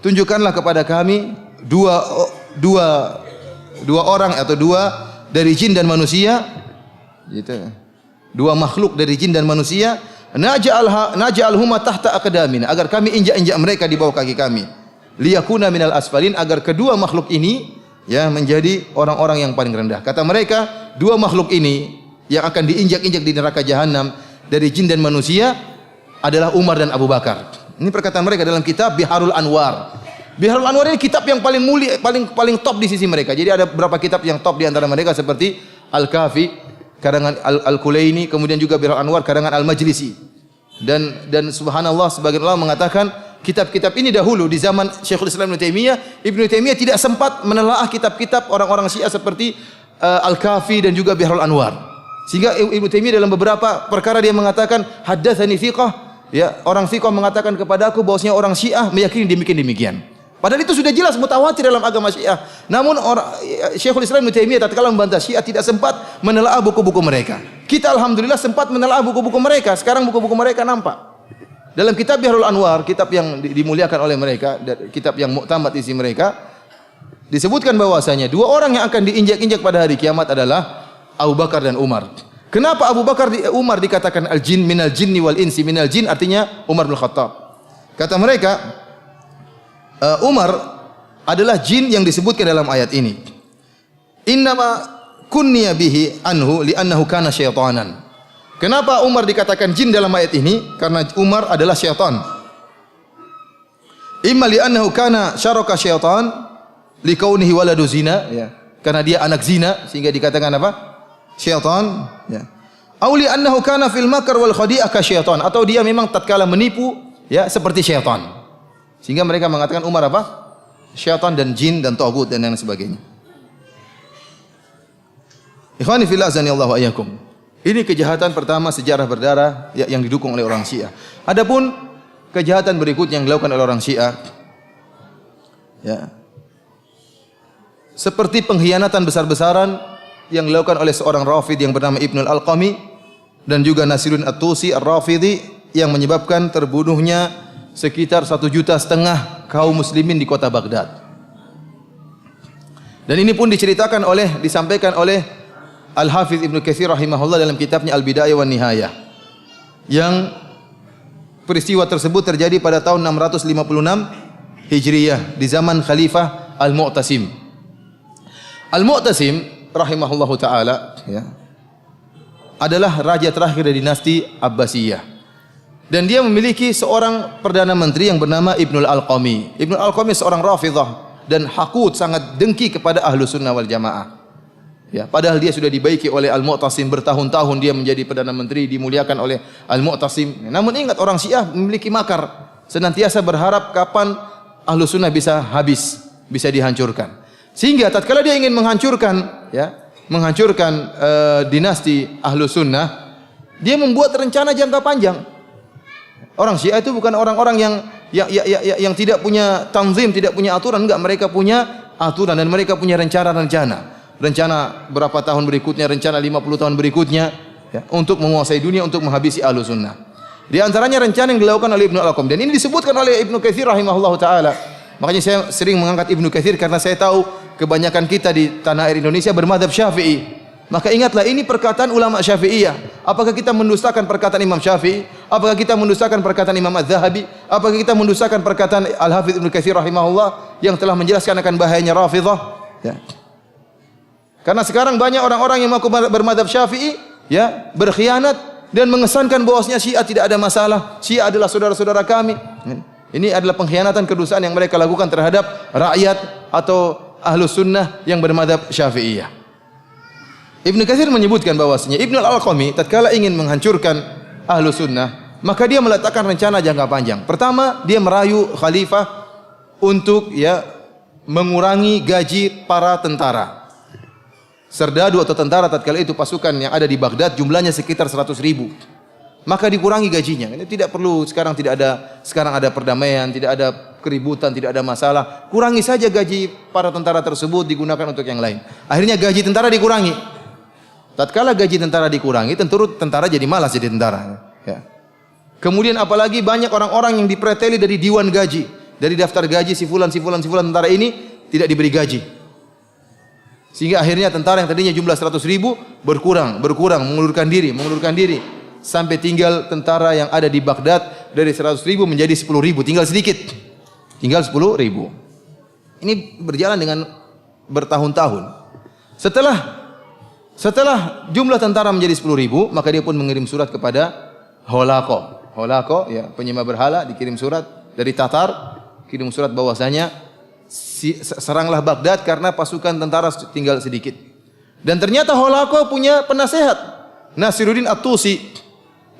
tunjukkanlah kepada kami dua orang atau dua dari jin dan manusia, gitu. Dua makhluk dari jin dan manusia, naj'alhuma tahta aqdamina, agar kami injak-injak mereka di bawah kaki kami. Liyakuna minal asfalin, agar kedua makhluk ini ya menjadi orang-orang yang paling rendah. Kata mereka, dua makhluk ini yang akan diinjak-injak di neraka jahanam dari jin dan manusia adalah Umar dan Abu Bakar. Ini perkataan mereka dalam kitab Biharul Anwar. Biharul Anwar ini kitab yang paling mulia, paling top di sisi mereka. Jadi ada beberapa kitab yang top di antara mereka seperti Al-Kafi karangan Al-Kulaini, kemudian juga Biharul Anwar karangan Al-Majlisi. Dan subhanallah, sebagian ulama mengatakan kitab-kitab ini dahulu di zaman Syekhul Islam Ibnu Taimiyah tidak sempat menelaah kitab-kitab orang-orang Syiah seperti Al-Kafi dan juga Biharul Anwar. Sehingga Ibnu Taimiyah dalam beberapa perkara dia mengatakan haddatsani thiqah, ya, orang thiqah mengatakan kepada aku bahwasanya orang Syiah meyakini demikian. Padahal itu sudah jelas mutawatir dalam agama Syiah. Namun Syekhul Islam Ibnu Taimiyah tatkala membantah Syiah tidak sempat menelaah buku-buku mereka. Kita alhamdulillah sempat menelaah buku-buku mereka. Sekarang buku-buku mereka nampak. Dalam kitab Biharul Anwar, kitab yang dimuliakan oleh mereka, kitab yang muktamad isi mereka, disebutkan bahwasanya dua orang yang akan diinjak-injak pada hari kiamat adalah Abu Bakar dan Umar. Kenapa Abu Bakar Umar dikatakan al-jin minal jinni wal insi? Minal jin artinya Umar bin Khattab. Kata mereka, Umar adalah jin yang disebutkan dalam ayat ini. Innama kunniya bihi anhu li'annahu kana syaitanan. Kenapa Umar dikatakan jin dalam ayat ini? Karena Umar adalah syaitan. Imma li'annahu kana syaraka syaitan likaunihi waladu zina, ya. Karena dia anak zina sehingga dikatakan apa? Syaitan, ya. Au li'annahu kana fil makr wal khadi'ah ka syaitan, atau dia memang tatkala menipu, ya, seperti syaitan. Sehingga mereka mengatakan Umar apa? Syaitan dan jin dan tagut dan yang sebagainya. Ikhwani fillah azanillahu wa iyyakum. Ini kejahatan pertama sejarah berdarah yang didukung oleh orang Syiah. Adapun kejahatan berikutnya yang dilakukan oleh orang Syiah, ya, seperti pengkhianatan besar-besaran yang dilakukan oleh seorang Rafid yang bernama Ibnul Alqami dan juga Nasiruddin At-Tusi Ar-Rafidhi yang menyebabkan terbunuhnya sekitar 1,5 juta kaum muslimin di kota Baghdad. Dan ini pun disampaikan oleh Al-Hafiz Ibnu Katsir rahimahullah dalam kitabnya Al-Bidayah wan Nihayah. Yang peristiwa tersebut terjadi pada tahun 656 Hijriyah di zaman Khalifah Al-Mu'tasim. Al-Mu'tasim rahimahullahu taala, ya, adalah raja terakhir dari dinasti Abbasiyah. Dan dia memiliki seorang perdana menteri yang bernama Ibnul Alqami. Ibnul Alqami seorang Rafidhah dan hakut, sangat dengki kepada Ahlus Sunnah wal Jamaah. Ya, padahal dia sudah dibaiki oleh Al-Mu'tasim bertahun-tahun, dia menjadi perdana menteri, dimuliakan oleh Al-Mu'tasim. Namun ingat, orang Syiah memiliki makar, senantiasa berharap kapan Ahlus Sunnah bisa habis, bisa dihancurkan. Sehingga tatkala dia ingin menghancurkan dinasti Ahlus Sunnah, dia membuat rencana jangka panjang. Orang Syiah itu bukan orang-orang yang tidak punya tanzim, tidak punya aturan, enggak, mereka punya aturan dan mereka punya rencana-rencana. Rencana berapa tahun berikutnya, rencana 50 tahun berikutnya, ya, untuk menguasai dunia, untuk menghabisi Ahlus Sunnah. Di antaranya rencana yang dilakukan oleh Ibnu Al-Qam, dan ini disebutkan oleh Ibnu Katsir rahimahullahu taala. Makanya saya sering mengangkat Ibnu Katsir karena saya tahu kebanyakan kita di tanah air Indonesia bermadzhab Syafi'i. Maka ingatlah, ini perkataan ulama Syafi'iyah. Apakah kita mendustakan perkataan Imam Syafi'i? Apakah kita mendustakan perkataan Imam Az-Zahabi? Apakah kita mendustakan perkataan Al-Hafidz Ibnu Katsir rahimahullah yang telah menjelaskan akan bahayanya Rafidhah? Ya. Karena sekarang banyak orang-orang yang mengaku bermadzhab Syafi'i, ya, berkhianat dan mengesankan bahwasanya Syiah tidak ada masalah. Syiah adalah saudara-saudara kami. Ini adalah pengkhianatan, kedustaan yang mereka lakukan terhadap rakyat atau Ahlus Sunnah yang bermadzhab Syafi'iyah. Ibnu Katsir menyebutkan bahwasanya Ibnu Al-Alqami tatkala ingin menghancurkan Ahlus Sunnah, maka dia meletakkan rencana jangka panjang. Pertama, dia merayu khalifah untuk, ya, mengurangi gaji para tentara. Serdadu atau tentara tatkala itu pasukan yang ada di Baghdad jumlahnya sekitar 100.000. Maka dikurangi gajinya. Ini tidak perlu, sekarang ada perdamaian, tidak ada keributan, tidak ada masalah. Kurangi saja gaji para tentara tersebut, digunakan untuk yang lain. Akhirnya gaji tentara dikurangi. Tatkala gaji tentara dikurangi, tentara jadi malas jadi tentara. Ya. Kemudian apalagi banyak orang-orang yang dipreteli dari diwan gaji, dari daftar gaji si fulan tentara ini tidak diberi gaji. Sehingga akhirnya tentara yang tadinya jumlah 100.000 berkurang, mengundurkan diri, sampai tinggal tentara yang ada di Baghdad dari 100.000 menjadi 10.000, tinggal sedikit, tinggal 10.000. Ini berjalan dengan bertahun-tahun. Setelah jumlah tentara menjadi 10.000, maka dia pun mengirim surat kepada Holako, ya, penyembah berhala, dikirim surat dari Tatar, kirim surat bahwasanya seranglah Baghdad karena pasukan tentara tinggal sedikit. Dan ternyata Holako punya penasehat, Nasiruddin At-Tusi,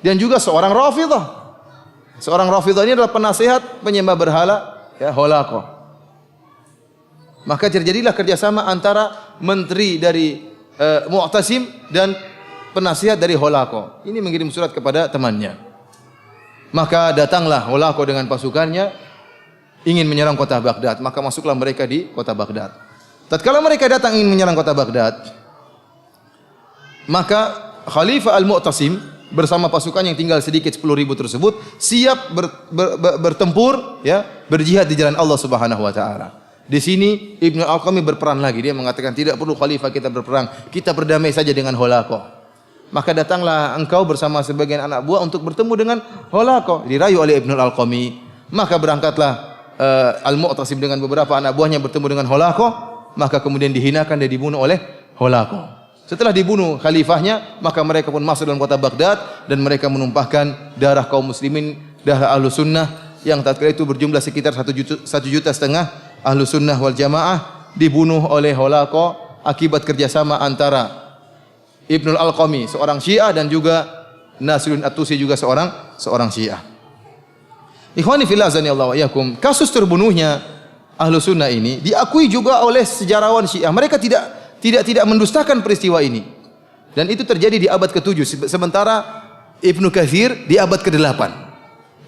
dan juga seorang Rafidhah. Seorang Rafidhah ini adalah penasehat penyembah berhala, ya, Holako. Maka terjadilah kerjasama antara menteri dari Mu'tasim dan penasihat dari Holako. Ini mengirim surat kepada temannya. Maka datanglah Holako dengan pasukannya, ingin menyerang kota Baghdad, maka masuklah mereka di kota Baghdad. Tatkala mereka datang ingin menyerang kota Baghdad, maka Khalifah Al-Mu'tasim bersama pasukan yang tinggal sedikit 10.000 tersebut siap bertempur, ya, berjihad di jalan Allah Subhanahu wa taala. Di sini Ibnu Al-Alqami berperan lagi. Dia mengatakan tidak perlu khalifah kita berperang, kita berdamai saja dengan Holaqah. Maka datanglah engkau bersama sebagian anak buah untuk bertemu dengan Holaqah. Dirayu oleh Ibnu Al-Alqami. Maka berangkatlah Al-Mu'tasim dengan beberapa anak buahnya bertemu dengan Holaqah. Maka kemudian dihinakan dan dibunuh oleh Holaqah. Setelah dibunuh khalifahnya, maka mereka pun masuk dalam kota Baghdad dan mereka menumpahkan darah kaum muslimin, darah ahlu sunnah yang tatkala itu berjumlah sekitar 1,5 juta ahlu sunnah wal jamaah dibunuh oleh Holaqah akibat kerjasama antara Ibnu Al-Alqami seorang Syiah dan juga Nasiruddin At-Tusi juga seorang Syiah. Ikhwani fillah azanillahu wa iyyakum, kasus terbunuhnya ahlu sunnah ini diakui juga oleh sejarawan Syiah. Mereka tidak mendustakan peristiwa ini. Dan itu terjadi di abad ke-7 sementara Ibnu Katsir di abad ke-8.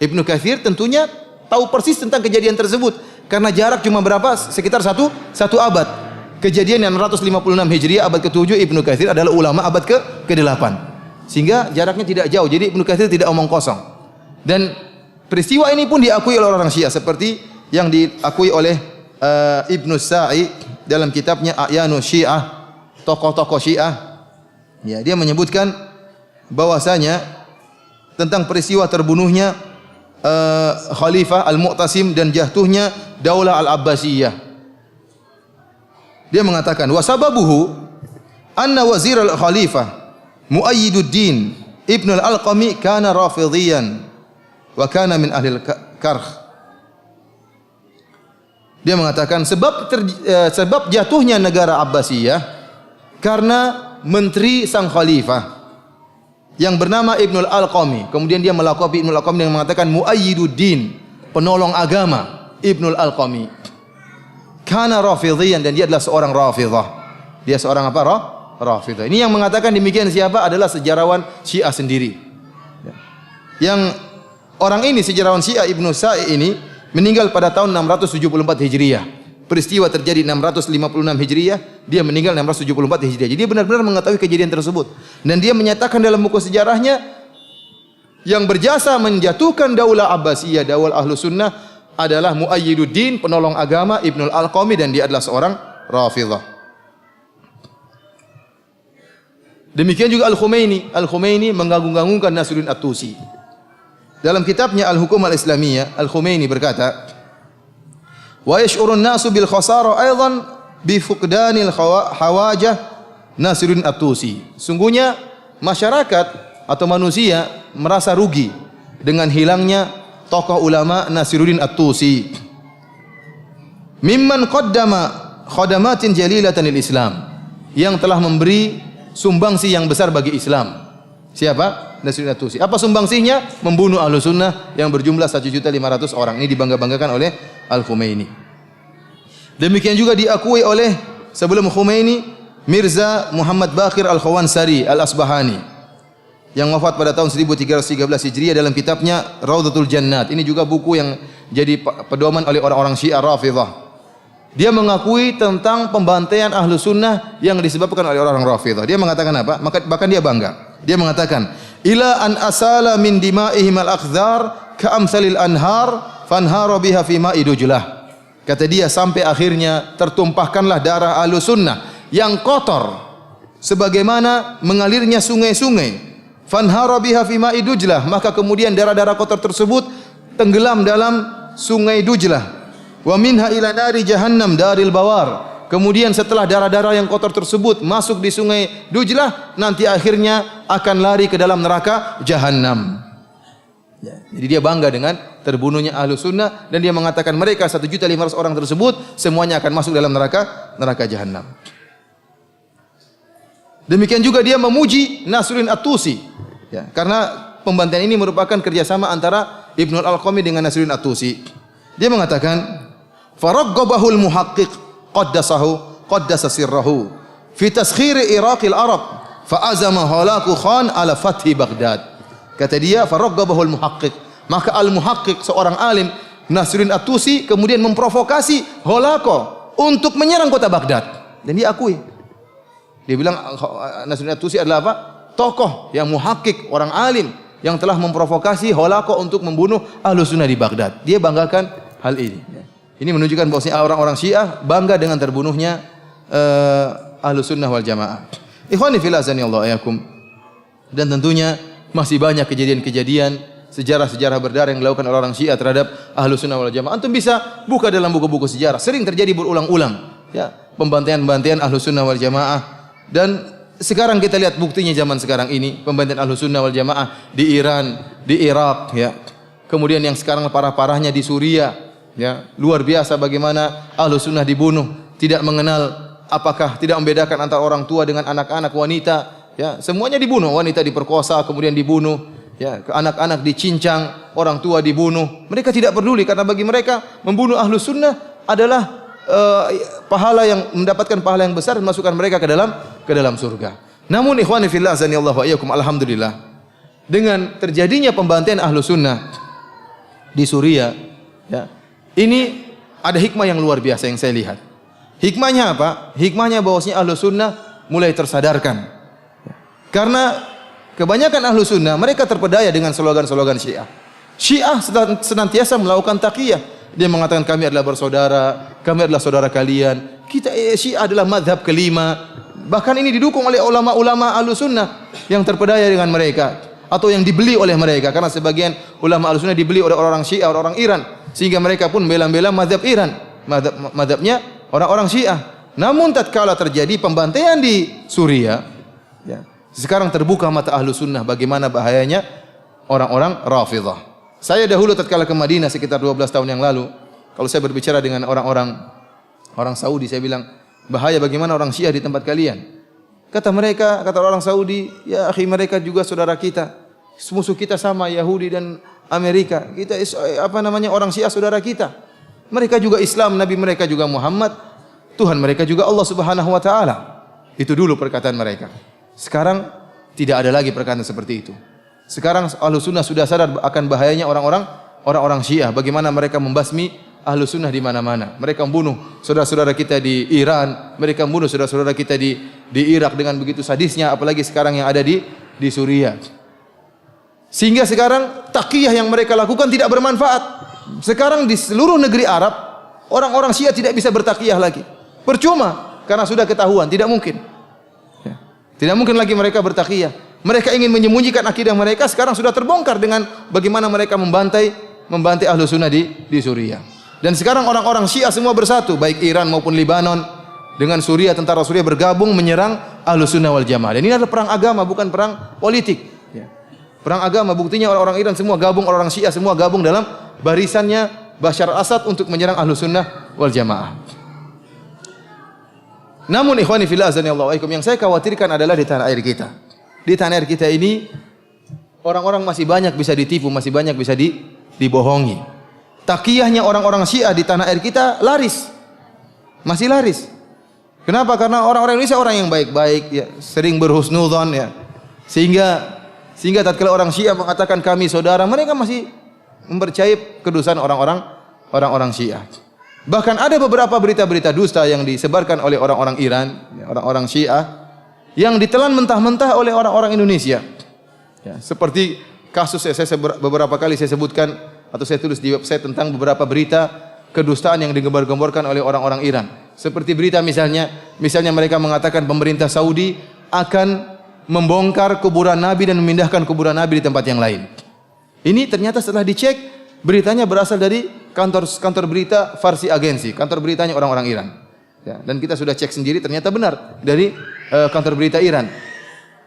Ibnu Katsir tentunya tahu persis tentang kejadian tersebut karena jarak cuma berapa? Sekitar satu abad. Kejadian yang 656 Hijriah abad ke-7, Ibnu Katsir adalah ulama abad ke-8. Sehingga jaraknya tidak jauh. Jadi Ibnu Katsir tidak omong kosong. Dan peristiwa ini pun diakui oleh orang Syiah seperti yang diakui oleh Ibnu Sa'i dalam kitabnya A'yanu Syiah, tokoh-tokoh Syiah. Ya, dia menyebutkan bahwasanya tentang peristiwa terbunuhnya Khalifah Al-Mu'tasim dan jatuhnya Daulah Al-Abbasiyah. Dia mengatakan wasababuhu anna wazir al-khalifah Muayyiduddin Ibnu Al-Alqami kana rafidhiyan wa kana min ahli al-karh. Dia mengatakan sebab jatuhnya negara Abbasiyah karena menteri sang khalifah yang bernama Ibnu Al-Alqami. Kemudian dia melakopi Ibnu Al-Alqami dengan mengatakan Muayyiduddin, penolong agama Ibnu Al-Alqami. Kana rafidhiyan dan dia adalah seorang Rafidhah. Dia seorang apa? Rafidhah. Ini yang mengatakan demikian siapa? Adalah sejarawan Syiah sendiri. Yang orang ini sejarawan Syiah Ibnu Sa'i ini meninggal pada tahun 674 Hijriah. Peristiwa terjadi 656 Hijriah, dia meninggal 674 Hijriah. Jadi dia benar-benar mengetahui kejadian tersebut. Dan dia menyatakan dalam buku sejarahnya yang berjasa menjatuhkan Daulah Abbasiyah, Daulah Ahlu Sunnah adalah Muayyiduddin, penolong agama Ibnu Al-Alqami dan dia adalah seorang Rafidhah. Demikian juga Al-Khumaini. Al-Khumaini mengagung-agungkan Nasiruddin At-Tusi. Dalam kitabnya Al-Hukum Al-Islamiyah, Al-Khumaini berkata, wa yash'urun nasu bil khasara aidan bi fuqdanil hawajah Nasiruddin At-Tusi. Sungguhnya masyarakat atau manusia merasa rugi dengan hilangnya tokoh ulama Nasiruddin At-Tusi. Mimman qaddama khadamatin jalilatan lil Islam, yang telah memberi sumbangsi yang besar bagi Islam. Siapa? Nasiruddin At-Tusi. Apa sumbangsinya? Membunuh ahlu sunnah yang berjumlah 1.500.000 orang. Ini dibangga-banggakan oleh Al-Khumaini. Demikian juga diakui oleh sebelum Khumaini Mirza Muhammad Baqir Al-Khawansari Al-Asbahani yang wafat pada tahun 1313 Hijriah dalam kitabnya Raudhatul Jannat. Ini juga buku yang jadi pedoman oleh orang-orang Syiah Rafidhah. Dia mengakui tentang pembantaian ahlu sunnah yang disebabkan oleh orang-orang Rafidhah. Dia mengatakan apa? Bahkan dia bangga. Dia mengatakan, ila an asala min dima'ihim al-akhdhar ka'amsalil anhar fanhara biha fi ma'i dujlah. Kata dia sampai akhirnya tertumpahkanlah darah ahlu sunnah yang kotor sebagaimana mengalirnya sungai-sungai. Fanhara biha fi ma'i dujlah, maka kemudian darah-darah kotor tersebut tenggelam dalam sungai Dujlah. Wa minha ila nari jahannam daril bawar. Kemudian setelah darah-darah yang kotor tersebut masuk di sungai Dujlah, nanti akhirnya akan lari ke dalam neraka Jahannam. Ya, jadi dia bangga dengan terbunuhnya ahlu sunnah dan dia mengatakan mereka 1.500.000 orang tersebut semuanya akan masuk dalam neraka Jahannam. Demikian juga dia memuji Nasiruddin At-Tusi, ya, karena pembantaian ini merupakan kerjasama antara Ibnu Al-Alqami dengan Nasiruddin At-Tusi. Dia mengatakan, "Faraggabahul muhaqqiq qaddasa sirrahu fi taskhiri Iraqil Arab fa azama Halaku Khan ala fathi Baghdad." Kata dia, "Faraggabahul muhaqqiq." Maka al-muhaqqiq seorang alim Nasruddin At-Tusi kemudian memprovokasi Holako untuk menyerang kota Baghdad. Dan dia akui. Dia bilang Nasruddin At-Tusi adalah apa? Tokoh yang muhakkik, orang alim yang telah memprovokasi Holako untuk membunuh Ahlus Sunnah di Baghdad. Dia banggakan hal ini. Ini menunjukkan bahwasanya orang-orang Syiah bangga dengan terbunuhnya Ahlus Sunnah wal Jamaah. Ikhwani fillah azanillahu iyyakum. Dan tentunya masih banyak kejadian-kejadian sejarah-sejarah berdarah yang dilakukan oleh orang Syiah terhadap Ahlus Sunnah wal Jamaah. Antum bisa buka dalam buku-buku sejarah. Sering terjadi berulang-ulang, ya, pembantaian-pembantaian Ahlus Sunnah wal Jamaah. Dan sekarang kita lihat buktinya zaman sekarang ini, pembantaian Ahlus Sunnah wal Jamaah di Iran, di Irak, ya. Kemudian yang sekarang parah-parahnya di Suriah, ya. Luar biasa bagaimana Ahlus Sunnah dibunuh, tidak mengenal apakah, tidak membedakan antara orang tua dengan anak-anak, wanita, ya. Semuanya dibunuh, wanita diperkosa kemudian dibunuh. Ya, anak-anak dicincang, orang tua dibunuh. Mereka tidak peduli karena bagi mereka membunuh Ahlus Sunnah adalah pahala yang mendapatkan pahala yang besar dan masukkan mereka ke dalam surga. Namun ikhwani fillah azanillahu wa iyyakum, alhamdulillah dengan terjadinya pembantaian Ahlus Sunnah di Suriah, ya, ini ada hikmah yang luar biasa yang saya lihat. Hikmahnya apa? Hikmahnya bahwasanya Ahlus Sunnah mulai tersadarkan. Karena kebanyakan Ahlus Sunnah mereka terpedaya dengan slogan-slogan Syiah. Syiah senantiasa melakukan taqiyah. Dia mengatakan kami adalah bersaudara, kami adalah saudara kalian. Kita Syiah adalah mazhab kelima. Bahkan ini didukung oleh ulama-ulama Ahlus Sunnah yang terpedaya dengan mereka atau yang dibeli oleh mereka, karena sebagian ulama Ahlus Sunnah dibeli oleh orang Syiah, orang Iran, sehingga mereka pun membela-bela mazhab Iran, mazhabnya orang-orang Syiah. Namun tatkala terjadi pembantaian di Suriah, ya, sekarang terbuka mata Ahlus Sunnah bagaimana bahayanya orang-orang Rafidhah. Saya dahulu tatkala ke Madinah sekitar 12 tahun yang lalu, kalau saya berbicara dengan orang Saudi, saya bilang, bahaya bagaimana orang Syiah di tempat kalian. Kata mereka, kata orang Saudi, ya akhi, mereka juga saudara kita. Musuh kita sama Yahudi dan Amerika. Kita orang Syiah saudara kita. Mereka juga Islam, nabi mereka juga Muhammad, Tuhan mereka juga Allah Subhanahu wa taala. Itu dulu perkataan mereka. Sekarang tidak ada lagi perkataan seperti itu. Sekarang Ahlus Sunnah sudah sadar akan bahayanya orang-orang Syiah, bagaimana mereka membasmi Ahlus Sunnah di mana-mana. Mereka membunuh saudara-saudara kita di Iran, mereka membunuh saudara-saudara kita di Irak dengan begitu sadisnya, apalagi sekarang yang ada di Suriah. Sehingga sekarang taqiyah yang mereka lakukan tidak bermanfaat. Sekarang di seluruh negeri Arab, orang-orang Syiah tidak bisa bertaqiyah lagi. Percuma, karena sudah ketahuan, tidak mungkin. Tidak mungkin lagi mereka bertaqiyah. Mereka ingin menyembunyikan akidah mereka, sekarang sudah terbongkar dengan bagaimana mereka membantai Ahlus Sunnah di Suriah. Dan sekarang orang-orang Syiah semua bersatu, baik Iran maupun Libanon dengan Suriah, tentara Suriah bergabung menyerang Ahlus Sunnah wal Jamaah. Dan ini adalah perang agama, bukan perang politik. Ya. Perang agama, buktinya orang-orang Iran semua gabung, orang Syiah semua gabung dalam barisannya Bashar al-Assad untuk menyerang Ahlus Sunnah wal Jamaah. Namun ikhwani fillah azanillahu wa iyyakum, yang saya khawatirkan adalah di tanah air kita. Di tanah air kita ini orang-orang masih banyak bisa ditipu, masih banyak bisa dibohongi. Taqiyahnya orang-orang Syiah di tanah air kita laris. Masih laris. Kenapa? Karena orang-orang Indonesia orang yang baik-baik, ya, sering berhusnudzon, ya. Sehingga tatkala orang Syiah mengatakan kami saudara, mereka masih mempercayai kedustaan orang-orang Syiah. Bahkan ada beberapa berita-berita dusta yang disebarkan oleh orang-orang Iran, orang-orang Syiah, yang ditelan mentah-mentah oleh orang-orang Indonesia. Ya, seperti kasus beberapa kali saya sebutkan atau saya tulis di website tentang beberapa berita kedustaan yang digembar-gemborkan oleh orang-orang Iran. Seperti berita misalnya mereka mengatakan pemerintah Saudi akan membongkar kuburan Nabi dan memindahkan kuburan Nabi di tempat yang lain. Ini ternyata setelah dicek, beritanya berasal dari kantor berita Farsi Agency, kantor beritanya orang-orang Iran. Ya, dan kita sudah cek sendiri, ternyata benar dari kantor berita Iran.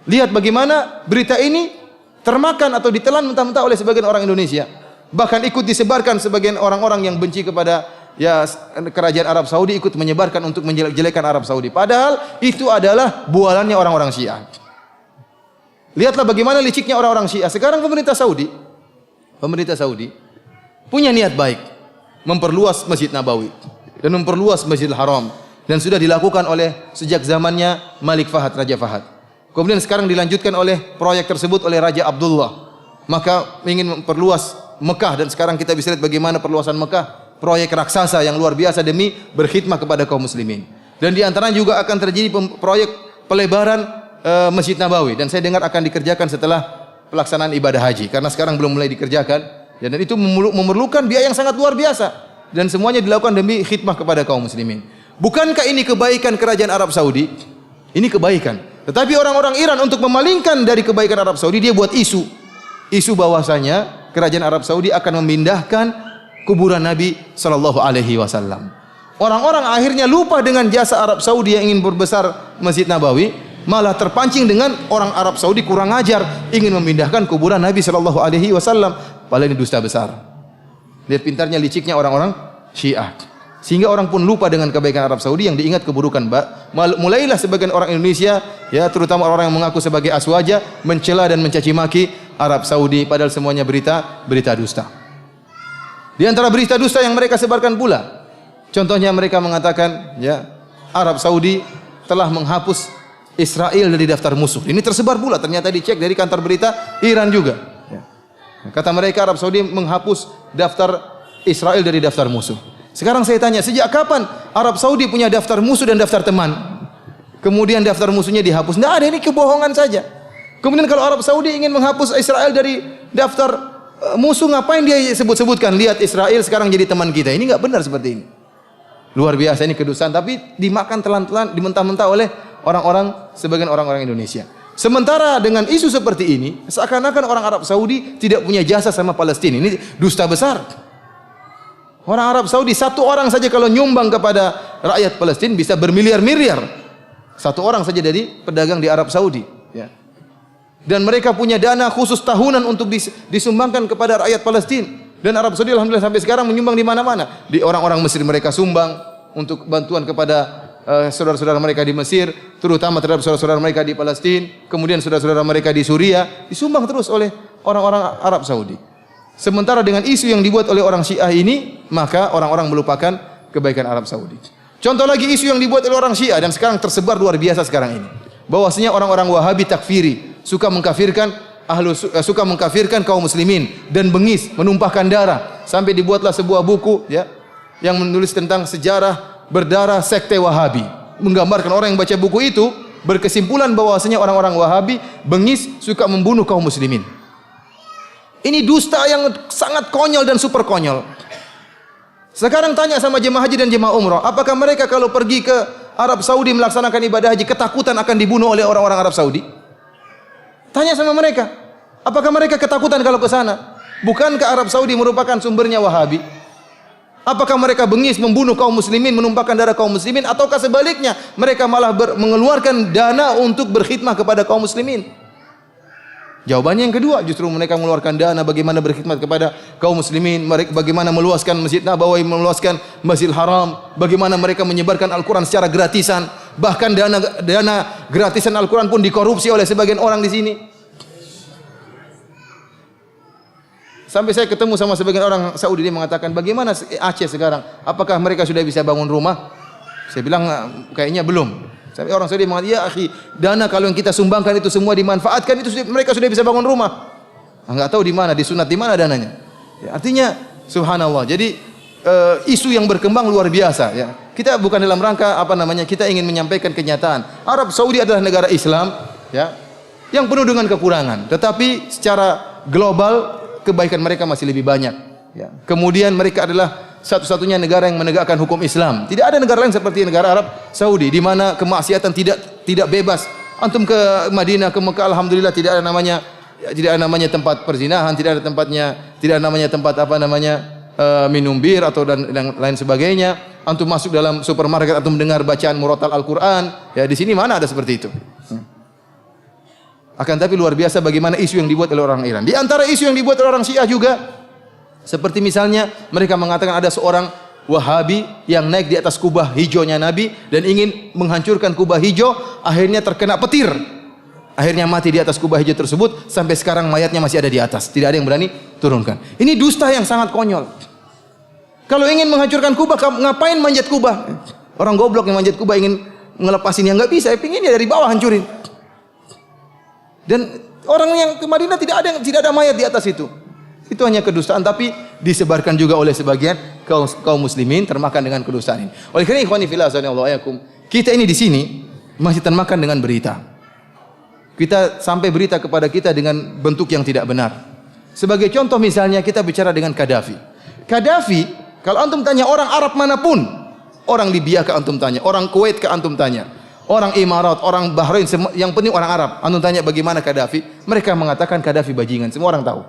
Lihat bagaimana berita ini termakan atau ditelan mentah-mentah oleh sebagian orang Indonesia. Bahkan ikut disebarkan sebagian orang-orang yang benci kepada kerajaan Arab Saudi, ikut menyebarkan untuk menjelek-jelekan Arab Saudi. Padahal itu adalah bualannya orang-orang Syiah. Lihatlah bagaimana liciknya orang-orang Syiah. Sekarang pemerintah Saudi punya niat baik memperluas Masjid Nabawi dan memperluas Masjidil Haram, dan sudah dilakukan oleh sejak zamannya Malik Fahad, Raja Fahad. Kemudian sekarang dilanjutkan oleh proyek tersebut oleh Raja Abdullah. Maka ingin memperluas Mekah, dan sekarang kita bisa lihat bagaimana perluasan Mekah, proyek raksasa yang luar biasa demi berkhidmah kepada kaum muslimin. Dan di antaranya juga akan terjadi proyek pelebaran Masjid Nabawi, dan saya dengar akan dikerjakan setelah pelaksanaan ibadah haji, karena sekarang belum mulai dikerjakan, dan itu memerlukan biaya yang sangat luar biasa, dan semuanya dilakukan demi khidmah kepada kaum muslimin. Bukankah ini kebaikan kerajaan Arab Saudi? Ini kebaikan. Tetapi orang-orang Iran untuk memalingkan dari kebaikan Arab Saudi, dia buat isu bahwasanya kerajaan Arab Saudi akan memindahkan kuburan Nabi sallallahu alaihi wasallam. Orang-orang akhirnya lupa dengan jasa Arab Saudi yang ingin berbesar Masjid Nabawi, malah terpancing dengan orang Arab Saudi kurang ajar ingin memindahkan kuburan Nabi sallallahu alaihi wasallam. Padahal ini dusta besar. Lihat pintarnya, liciknya orang-orang Syiah. Sehingga orang pun lupa dengan kebaikan Arab Saudi, yang diingat keburukan. Mulailah sebagian orang Indonesia, ya terutama orang yang mengaku sebagai aswaja, mencela dan mencaci maki Arab Saudi, padahal semuanya berita dusta. Di antara berita dusta yang mereka sebarkan pula, contohnya mereka mengatakan, ya, Arab Saudi telah menghapus Israel dari daftar musuh. Ini tersebar pula, ternyata dicek dari kantor berita Iran juga. Ya. Kata mereka Arab Saudi menghapus daftar Israel dari daftar musuh. Sekarang saya tanya, sejak kapan Arab Saudi punya daftar musuh dan daftar teman? Kemudian daftar musuhnya dihapus. Tidak ada, ini kebohongan saja. Kemudian kalau Arab Saudi ingin menghapus Israel dari daftar musuh, ngapain dia sebut-sebutkan? Lihat Israel sekarang jadi teman kita. Ini enggak benar seperti ini. Luar biasa, ini kedustaan, tapi dimakan telan-telan, dimentah-mentah oleh orang-orang, sebagian orang-orang Indonesia. Sementara dengan isu seperti ini, seakan-akan orang Arab Saudi tidak punya jasa sama Palestina. Ini dusta besar. Orang Arab Saudi, satu orang saja kalau nyumbang kepada rakyat Palestina bisa bermiliar-miliar. Satu orang saja dari pedagang di Arab Saudi. Ya. Dan mereka punya dana khusus tahunan untuk disumbangkan kepada rakyat Palestina. Dan Arab Saudi alhamdulillah sampai sekarang menyumbang di mana-mana. Di orang-orang Mesir mereka sumbang untuk bantuan kepada saudara-saudara mereka di Mesir, terutama terhadap saudara-saudara mereka di Palestina, kemudian saudara-saudara mereka di Suriah, disumbang terus oleh orang-orang Arab Saudi. Sementara dengan isu yang dibuat oleh orang Syiah ini, maka orang-orang melupakan kebaikan Arab Saudi. Contoh lagi isu yang dibuat oleh orang Syiah dan sekarang tersebar luar biasa sekarang ini. Bahwasanya orang-orang Wahabi takfiri, suka mengkafirkan kaum muslimin dan bengis, menumpahkan darah, sampai dibuatlah sebuah buku, ya, yang menulis tentang sejarah berdarah sekte Wahabi. Menggambarkan orang yang baca buku itu berkesimpulan bahwasanya orang-orang Wahabi bengis, suka membunuh kaum muslimin. Ini dusta yang sangat konyol dan super konyol. Sekarang tanya sama jemaah haji dan jemaah umrah, apakah mereka kalau pergi ke Arab Saudi melaksanakan ibadah haji ketakutan akan dibunuh oleh orang-orang Arab Saudi? Tanya sama mereka, apakah mereka ketakutan kalau ke sana? Bukankah Arab Saudi merupakan sumbernya Wahabi? Apakah mereka bengis membunuh kaum muslimin, menumpahkan darah kaum muslimin, ataukah sebaliknya mereka malah mengeluarkan dana untuk berkhidmah kepada kaum muslimin? Jawabannya yang kedua, justru mereka mengeluarkan dana bagaimana berkhidmat kepada kaum muslimin, mereka bagaimana meluaskan Masjid Nabawi, meluaskan Masjidil Haram, bagaimana mereka menyebarkan Al-Quran secara gratisan, bahkan dana gratisan Al-Quran pun dikorupsi oleh sebagian orang di sini. Sampai saya ketemu sama sebagian orang Saudi, dia mengatakan, bagaimana Aceh sekarang? Apakah mereka sudah bisa bangun rumah? Saya bilang, kayaknya belum. Sampai orang Saudi mengatakan, ya akhi, dana kalau yang kita sumbangkan itu semua dimanfaatkan, itu mereka sudah bisa bangun rumah. Enggak tahu di mana, disunat di mana dananya. Ya, artinya, subhanallah. Jadi isu yang berkembang luar biasa. Ya. Kita bukan dalam rangka kita ingin menyampaikan kenyataan. Arab Saudi adalah negara Islam, ya, yang penuh dengan kekurangan. Tetapi secara global kebaikan mereka masih lebih banyak. Ya. Kemudian mereka adalah satu-satunya negara yang menegakkan hukum Islam. Tidak ada negara lain seperti negara Arab Saudi di mana kemaksiatan tidak bebas. Antum ke Madinah, ke Mekah, alhamdulillah tidak ada namanya tempat perzinahan, tidak ada namanya tempat minum bir atau dan lain sebagainya. Antum masuk dalam supermarket, antum mendengar bacaan murattal Al-Qur'an. Ya, di sini mana ada seperti itu? Akan tapi luar biasa bagaimana isu yang dibuat oleh orang Iran. Di antara isu yang dibuat oleh orang Syiah juga, seperti misalnya mereka mengatakan ada seorang Wahabi yang naik di atas kubah hijaunya Nabi dan ingin menghancurkan kubah hijau, akhirnya terkena petir. Akhirnya mati di atas kubah hijau tersebut, sampai sekarang mayatnya masih ada di atas. Tidak ada yang berani turunkan. Ini dusta yang sangat konyol. Kalau ingin menghancurkan kubah, ngapain manjat kubah? Orang goblok yang manjat kubah ingin ngelepasin yang enggak bisa, pinginnya dari bawah hancurin. Dan orang yang ke Madinah tidak ada mayat di atas itu. Itu hanya kedustaan, tapi disebarkan juga oleh sebagian kaum muslimin, termakan dengan kedustaan ini. Oleh karena ikhwani fillah azanillahu ayakum, kita ini di sini masih termakan dengan berita. Kita sampai berita kepada kita dengan bentuk yang tidak benar. Sebagai contoh misalnya kita bicara dengan Qaddafi. Qaddafi, kalau antum tanya orang Arab manapun, orang Libya ke antum tanya, orang Kuwait ke antum tanya, orang Emirat, orang Bahrain, yang penting orang Arab, antum tanya bagaimana Qaddafi, mereka mengatakan Qaddafi bajingan, semua orang tahu.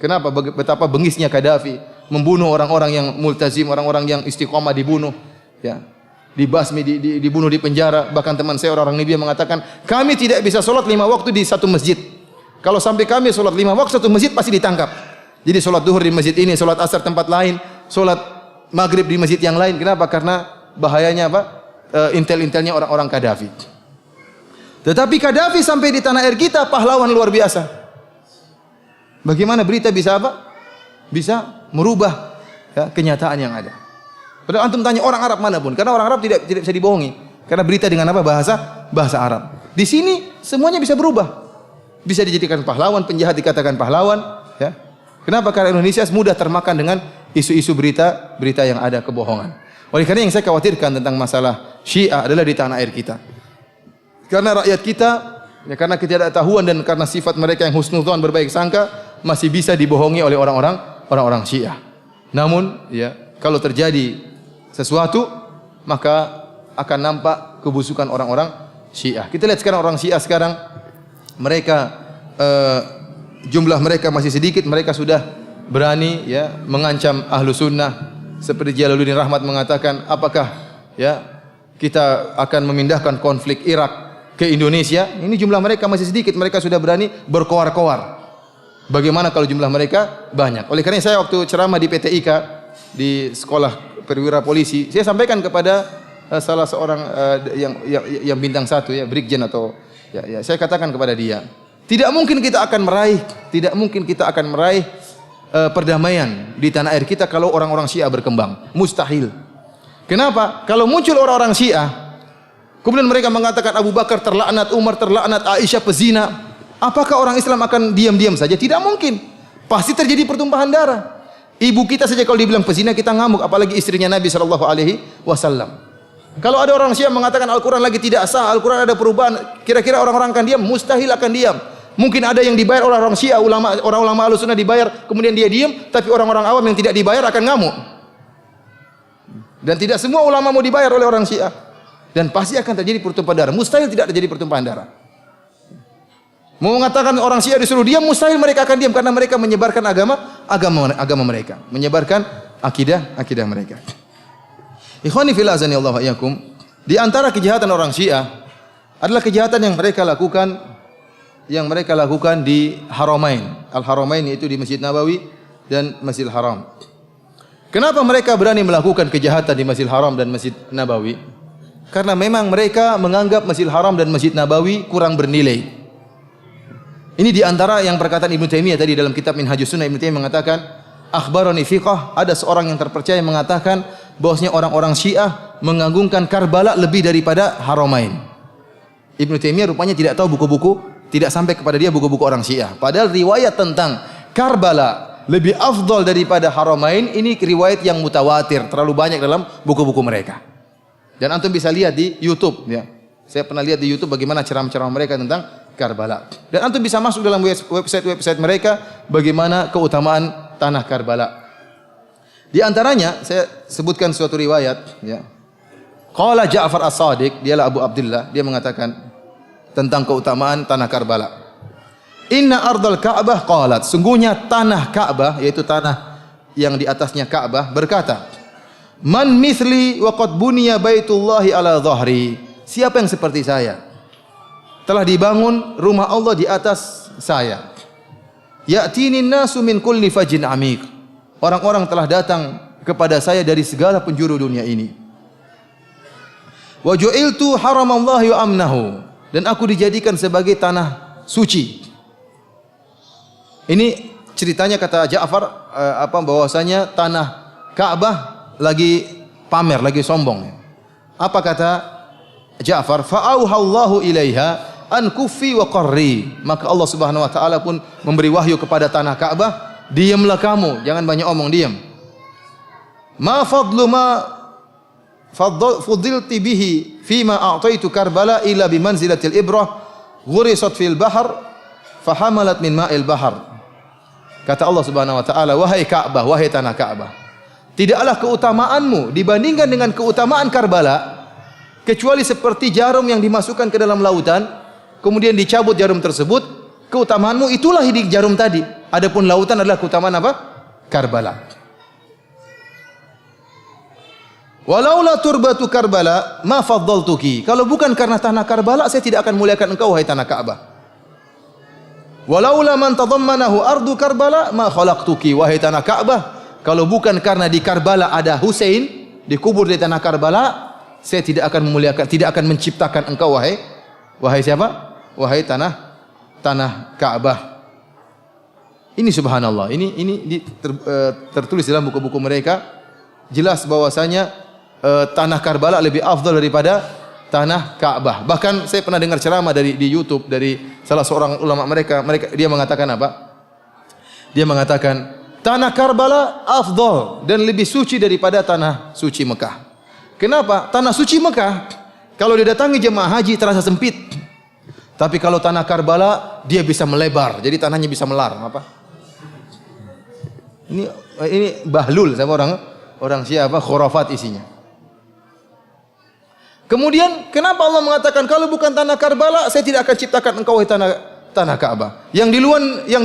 Kenapa? Betapa bengisnya Qaddafi membunuh orang-orang yang multazim, orang-orang yang istiqomah dibunuh, ya. Dibasmi, dibunuh di penjara. Bahkan teman saya orang Libya mengatakan, kami tidak bisa sholat 5 waktu di satu masjid. Kalau sampai kami sholat 5 waktu satu masjid pasti ditangkap. Jadi sholat duhur di masjid ini, sholat asar tempat lain, sholat maghrib di masjid yang lain. Kenapa? Karena bahayanya apa? Intel-intelnya orang-orang Qaddafi. Tetapi Qaddafi sampai di tanah air kita pahlawan luar biasa. Bagaimana berita bisa apa? Bisa merubah ya, kenyataan yang ada. Padahal antum tanya orang Arab manapun, karena orang Arab tidak bisa dibohongi. Karena berita dengan apa? Bahasa Arab. Di sini semuanya bisa berubah. Bisa dijadikan pahlawan, penjahat dikatakan pahlawan. Ya. Kenapa? Karena Indonesia mudah termakan dengan isu-isu berita yang ada kebohongan. Oleh karena yang saya khawatirkan tentang masalah Syiah adalah di tanah air kita. Karena rakyat kita, ya, karena ketidaktahuan dan karena sifat mereka yang husnudzon berbaik sangka, masih bisa dibohongi oleh orang-orang Syiah. Namun, ya, kalau terjadi sesuatu, maka akan nampak kebusukan orang-orang Syiah. Kita lihat sekarang orang Syiah sekarang, mereka jumlah mereka masih sedikit, mereka sudah berani ya mengancam ahlu sunnah. Seperti Jalaluddin Rahmat mengatakan, apakah ya kita akan memindahkan konflik Irak ke Indonesia? Ini jumlah mereka masih sedikit, mereka sudah berani berkoar-koar. Bagaimana kalau jumlah mereka banyak? Oleh karena saya waktu ceramah di PTIK, di sekolah perwira polisi, saya sampaikan kepada salah seorang yang bintang 1 ya, Brigjen atau ya, saya katakan kepada dia, tidak mungkin kita akan meraih perdamaian di tanah air kita kalau orang-orang Syiah berkembang. Mustahil. Kenapa? Kalau muncul orang-orang Syiah, kemudian mereka mengatakan Abu Bakar terlaknat, Umar terlaknat, Aisyah pezina, apakah orang Islam akan diam-diam saja? Tidak mungkin. Pasti terjadi pertumpahan darah. Ibu kita saja kalau dibilang pezina kita ngamuk, apalagi istrinya Nabi sallallahu alaihi wasallam. Kalau ada orang Syiah mengatakan Al-Qur'an lagi tidak sah, Al-Qur'an ada perubahan, kira-kira orang-orang akan diam? Mustahil akan diam. Mungkin ada yang dibayar oleh orang Syiah, orang ulama Ahlussunnah dibayar, kemudian dia diam, tapi orang-orang awam yang tidak dibayar akan ngamuk. Dan tidak semua ulama mau dibayar oleh orang Syiah. Dan pasti akan terjadi pertumpahan darah. Mustahil tidak terjadi pertumpahan darah. Mau mengatakan orang Syiah disuruh diam, mustahil mereka akan diam karena mereka menyebarkan agama mereka, menyebarkan akidah mereka. Ikhwani fillah azanillahu iyyakum, di antara kejahatan orang Syiah adalah kejahatan yang mereka lakukan di Haramain. Al-Haramain yaitu di Masjid Nabawi dan Masjidil Haram. Kenapa mereka berani melakukan kejahatan di Masjidil Haram dan Masjid Nabawi? Karena memang mereka menganggap Masjidil Haram dan Masjid Nabawi kurang bernilai. Ini di antara yang perkataan Ibnu Taimiyah tadi dalam kitab Minhajus Sunnah. Ibnu Taimiyah mengatakan, akhbarani fiqh, ada seorang yang terpercaya mengatakan bahwasanya orang-orang Syiah mengagungkan Karbala lebih daripada Haramain. Ibnu Taimiyah rupanya tidak tahu buku-buku, tidak sampai kepada dia buku-buku orang Syiah. Padahal riwayat tentang Karbala lebih afdal daripada Haramain ini riwayat yang mutawatir, terlalu banyak dalam buku-buku mereka. Dan antum bisa lihat di YouTube ya. Saya pernah lihat di YouTube bagaimana ceramah-ceramah mereka tentang Karbala. Dan antum bisa masuk dalam website mereka bagaimana keutamaan tanah Karbala. Di antaranya saya sebutkan suatu riwayat ya. Qala Ja'far As-Shadiq, dialah Abu Abdullah, dia mengatakan tentang keutamaan tanah Karbala. Inna ardal Ka'bah qalat, sungguhnya tanah Ka'bah yaitu tanah yang di atasnya Ka'bah berkata, man mithli wa qad buniya baitullahi ala dhahri. Siapa yang seperti saya? Telah dibangun rumah Allah di atas saya. Ya'tini nasu min kulli fajin amiq. Orang-orang telah datang kepada saya dari segala penjuru dunia ini. Wa ju'iltu haramallahi wa amnahu. Dan aku dijadikan sebagai tanah suci. Ini ceritanya kata Ja'far bahwasanya tanah Ka'bah lagi pamer, lagi sombong. Apa kata Ja'far? Fa'auhallahu ilaiha an kuffi wa qarri. Maka Allah Subhanahu wa taala pun memberi wahyu kepada tanah Ka'bah, diamlah kamu, jangan banyak omong, diam. Ma fadlu ma fudilti bihi fima a'taitu Karbala ila bimanzilatil ibrah ghurisat fil bahr fahamalat min ma'il bahr. Kata Allah Subhanahu wa taala, wahai Ka'bah, wahai tanah Ka'bah, tidaklah keutamaanmu dibandingkan dengan keutamaan Karbala kecuali seperti jarum yang dimasukkan ke dalam lautan, kemudian dicabut jarum tersebut, keutamaanmu itulah di jarum tadi. Adapun lautan adalah keutamaan apa? Karbala. Walaula turbatu Karbala ma faddaltuki. Kalau bukan karena tanah Karbala, saya tidak akan muliakan engkau wahai tanah Ka'bah. Walaula man tadammanahu ardu Karbala ma khalaqtuki. Wahai tanah Ka'bah, kalau bukan karena di Karbala ada Husain dikubur di tanah Karbala, saya tidak akan memuliakan, tidak akan menciptakan engkau wahai siapa? Wahai tanah Ka'bah. Ini subhanallah. Ini tertulis dalam buku-buku mereka, jelas bahwasanya tanah Karbala lebih afdal daripada tanah Ka'bah. Bahkan saya pernah dengar ceramah di YouTube dari salah seorang ulama mereka dia mengatakan apa? Dia mengatakan tanah Karbala afdal dan lebih suci daripada tanah suci Mekah. Kenapa? Tanah suci Mekah kalau didatangi jemaah haji terasa sempit. Tapi kalau tanah Karbala dia bisa melebar. Jadi tanahnya bisa melar, apa? Ini bahlul sama orang siapa? Khurafat isinya. Kemudian kenapa Allah mengatakan kalau bukan tanah Karbala saya tidak akan ciptakan engkau wahai tanah Ka'bah. Yang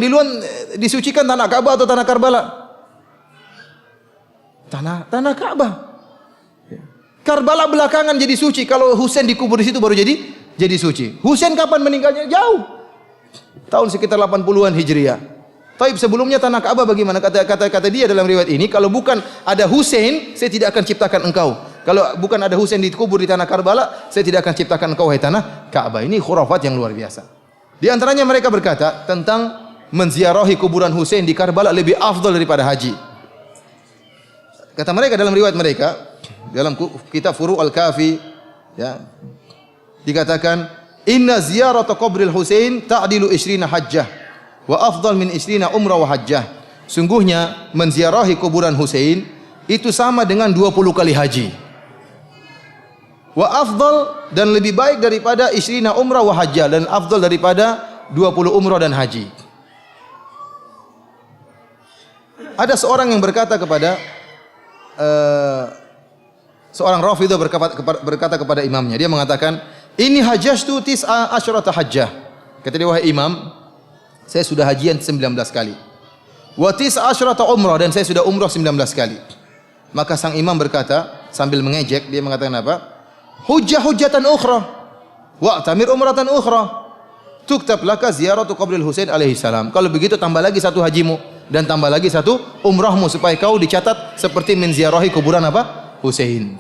duluan disucikan tanah Ka'bah atau tanah Karbala? Tanah Ka'bah. Karbala belakangan jadi suci. Kalau Husain dikubur di situ baru jadi suci. Husain kapan meninggalnya? Jauh. Tahun sekitar 80-an Hijriah. Taib sebelumnya tanah Ka'bah bagaimana? Kata dia dalam riwayat ini, kalau bukan ada Husain, saya tidak akan ciptakan engkau. Kalau bukan ada Husain dikubur di tanah Karbala, saya tidak akan ciptakan engkau wahai tanah Ka'bah. Ini khurafat yang luar biasa. Di antaranya mereka berkata tentang menziarahi kuburan Husain di Karbala lebih afdal daripada haji. Kata mereka dalam riwayat mereka, dalam kitab Furu' al-Kafi, ya, dikatakan inna ziyarata qabril Husain ta'dilu 20 hajjah wa afdal min 20 umrah wa hajjah. Sungguhnya menziarahi kuburan Husain itu sama dengan 20 kali haji. Wa afdal, dan lebih baik daripada 20 umrah wa hajjah, dan afdal daripada 20 umrah dan haji. Ada seorang yang berkata kepada seorang Rafidhah berkata kepada imamnya, dia mengatakan, ini hajjatu tis'a asyrata hajjah. Kata dia, wahai imam, saya sudah hajian 19 kali. Wa tis'a asyrata umrah, dan saya sudah umrah 19 kali. Maka sang imam berkata sambil mengejek, dia mengatakan apa? Hujjatan ukhra wa tamir umratan ukhra tuktab laka ziyaratu qabril Husain alaihi salam. Kalau begitu tambah lagi satu hajimu dan tambah lagi satu umrahmu supaya kau dicatat seperti menziarahi kuburan apa? Husain.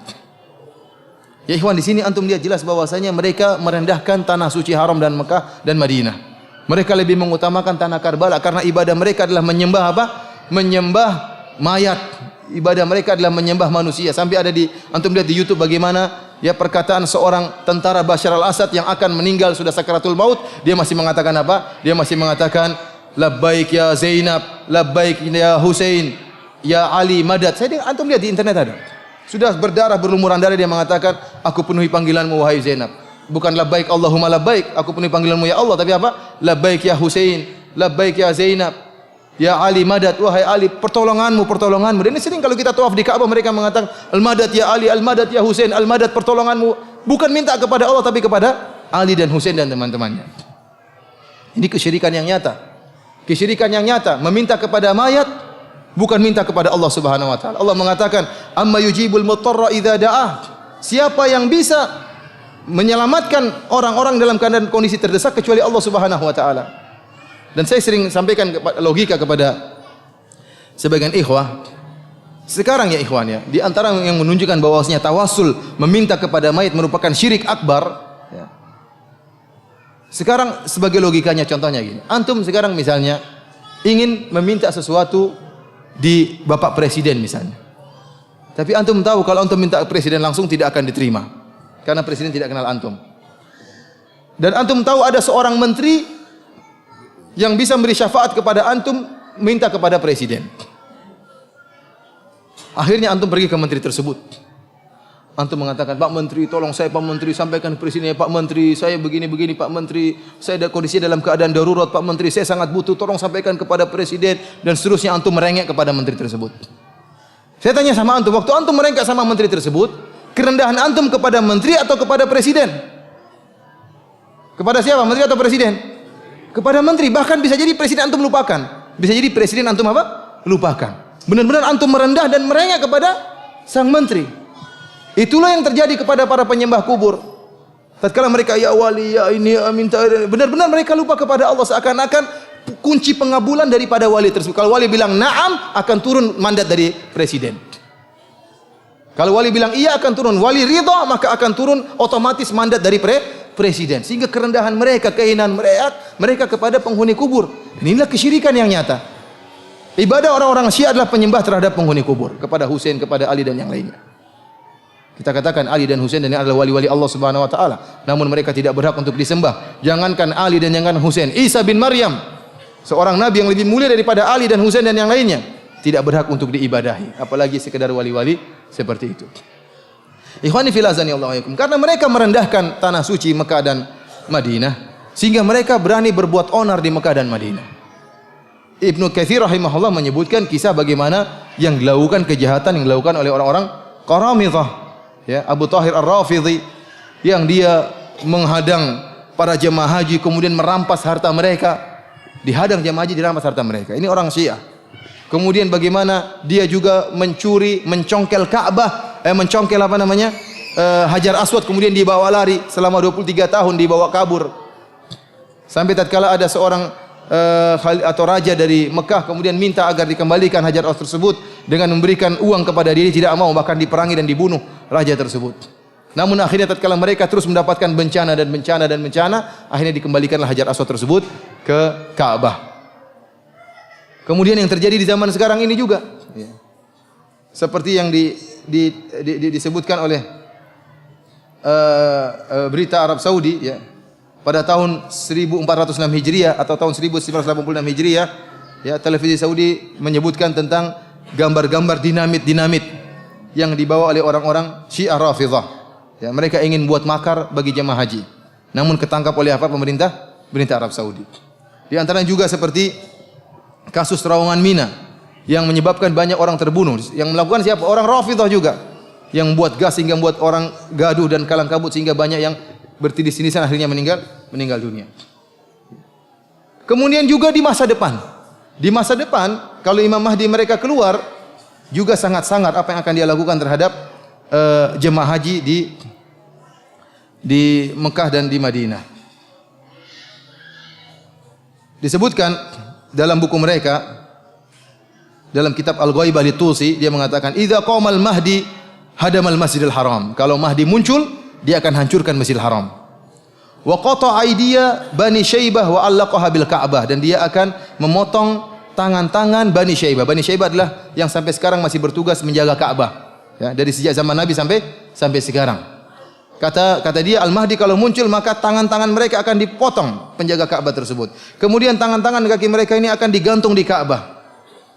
Ya ikhwan, di sini antum lihat jelas bahwasanya mereka merendahkan tanah suci haram dan Mekah dan Madinah. Mereka lebih mengutamakan tanah Karbala karena ibadah mereka adalah menyembah apa? Menyembah mayat. Ibadah mereka adalah menyembah manusia. Sampai ada antum lihat di YouTube bagaimana ya perkataan seorang tentara Bashar al-Assad yang akan meninggal sudah sakaratul maut, dia masih mengatakan apa? Dia masih mengatakan labbaik ya Zainab, labbaik ya Husain, ya Ali madad. Antum lihat di internet ada. Sudah berdarah berlumuran darah dia mengatakan, aku penuhi panggilanmu wahai Zainab. Bukan labbaik Allahumma labbaik, aku penuhi panggilanmu ya Allah, tapi apa? Labbaik ya Husain, labbaik ya Zainab, ya Ali madad, wahai Ali pertolonganmu. Dan ini sering kalau kita tawaf di Ka'bah mereka mengatakan al-madad ya Ali, al-madad ya Husain, al-madad pertolonganmu. Bukan minta kepada Allah tapi kepada Ali dan Husain dan teman-temannya. Ini kesyirikan yang nyata. Kesyirikan yang nyata, meminta kepada mayat bukan minta kepada Allah Subhanahu wa taala. Allah mengatakan, "Amma yujibul mutarra idza da'ah." Siapa yang bisa menyelamatkan orang-orang dalam keadaan kondisi terdesak kecuali Allah Subhanahu wa taala. Dan saya sering sampaikan logika kepada sebagian ikhwah. Sekarang ya ikhwan ya, di antara yang menunjukkan bahwasanya tawasul meminta kepada mayit merupakan syirik akbar ya. Sekarang sebagai logikanya contohnya gini. Antum sekarang misalnya ingin meminta sesuatu di Bapak Presiden misalnya. Tapi antum tahu kalau antum minta presiden langsung tidak akan diterima. Karena presiden tidak kenal antum. Dan antum tahu ada seorang menteri yang bisa memberi syafaat kepada antum, minta kepada presiden. Akhirnya antum pergi ke menteri tersebut. Antum mengatakan, Pak Menteri, tolong saya Pak Menteri sampaikan ke presiden, Pak Menteri, saya begini-begini Pak Menteri, saya ada kondisi dalam keadaan darurat Pak Menteri, saya sangat butuh, tolong sampaikan kepada presiden, dan seterusnya. Antum merengek kepada menteri tersebut. Saya tanya sama antum, waktu antum merengek sama menteri tersebut, kerendahan antum kepada menteri atau kepada presiden? Kepada siapa? Menteri atau presiden? Kepada menteri. Bahkan bisa jadi presiden antum lupakan. Bisa jadi presiden antum apa? Lupakan. Benar-benar antum merendah dan merengek kepada sang menteri. Itulah yang terjadi kepada para penyembah kubur. Tatkala mereka ya wali, ya ini, ya minta, benar-benar mereka lupa kepada Allah, seakan-akan kunci pengabulan daripada wali tersebut. Kalau wali bilang na'am, akan turun mandat dari presiden. Kalau wali bilang iya, akan turun. Wali ridha, maka akan turun otomatis mandat dari presiden. Sehingga kerendahan mereka, kehinaan mereka kepada penghuni kubur. Inilah kesyirikan yang nyata. Ibadah orang-orang Syiah adalah penyembah terhadap penghuni kubur, kepada Husain, kepada Ali dan yang lainnya. Kita katakan Ali dan Husain dan adalah wali-wali Allah Subhanahu wa taala, namun mereka tidak berhak untuk disembah. Jangankan Ali dan jangankan Husain, Isa bin Maryam, seorang nabi yang lebih mulia daripada Ali dan Husain dan yang lainnya, tidak berhak untuk diibadahi, apalagi sekedar wali-wali seperti itu. Ikhwani fil azani Allah yakum, karena mereka merendahkan tanah suci Mekah dan Madinah, sehingga mereka berani berbuat onar di Mekah dan Madinah. Ibnu Katsir rahimahullah menyebutkan kisah bagaimana yang dilakukan kejahatan yang dilakukan oleh orang-orang Qaramithah. Ya, Abu Tahir Ar-Rafidhi yang dia menghadang para jemaah haji, kemudian merampas harta mereka, dihadang jemaah haji, dirampas harta mereka. Ini orang Syiah. Kemudian bagaimana dia juga mencuri, mencongkel Ka'bah, mencongkel apa namanya? Hajar Aswad, kemudian dibawa lari selama 23 tahun, dibawa kabur. Sampai tatkala ada seorang atau raja dari Mekah kemudian minta agar dikembalikan Hajar Aswad tersebut dengan memberikan uang kepada diri, tidak mau, bahkan diperangi dan dibunuh raja tersebut. Namun akhirnya tatkala mereka terus mendapatkan bencana dan bencana dan bencana, akhirnya dikembalikanlah Hajar Aswad tersebut ke Ka'bah. Kemudian yang terjadi di zaman sekarang ini juga, ya, seperti yang disebutkan oleh berita Arab Saudi, ya, pada tahun 1406 Hijriah atau tahun 1986 Hijriah, ya, televisi Saudi menyebutkan tentang gambar-gambar dinamit yang dibawa oleh orang-orang Syiah Rafidhah. Ya, mereka ingin buat makar bagi jemaah haji. Namun ketangkap oleh apa? Pemerintah Arab Saudi. Di antaranya juga seperti kasus terowongan Mina yang menyebabkan banyak orang terbunuh. Yang melakukan siapa? Orang Rafidhah juga. Yang buat gas sehingga membuat orang gaduh dan kalang kabut sehingga banyak yang bertindis-tindisan akhirnya meninggal dunia. Kemudian juga di masa depan. Di masa depan kalau Imam Mahdi mereka keluar, juga sangat-sangat apa yang akan dia lakukan terhadap jemaah haji di Mekah dan di Madinah. Disebutkan dalam buku mereka, dalam kitab Al-Ghaibah Lit-Tusi, dia mengatakan, "Idza qamal Mahdi hadamal Masjidil Haram." Kalau Mahdi muncul, dia akan hancurkan Masjidil Haram. Wa qata aidiya Bani Syaibah wa allaqaha bil Ka'bah, dan dia akan memotong tangan-tangan Bani Syaibah. Bani Syaibah adalah yang sampai sekarang masih bertugas menjaga Ka'bah. Ya, dari sejak zaman Nabi sampai sekarang. Kata dia, Al-Mahdi kalau muncul maka tangan-tangan mereka akan dipotong, penjaga Ka'bah tersebut. Kemudian tangan-tangan kaki mereka ini akan digantung di Ka'bah.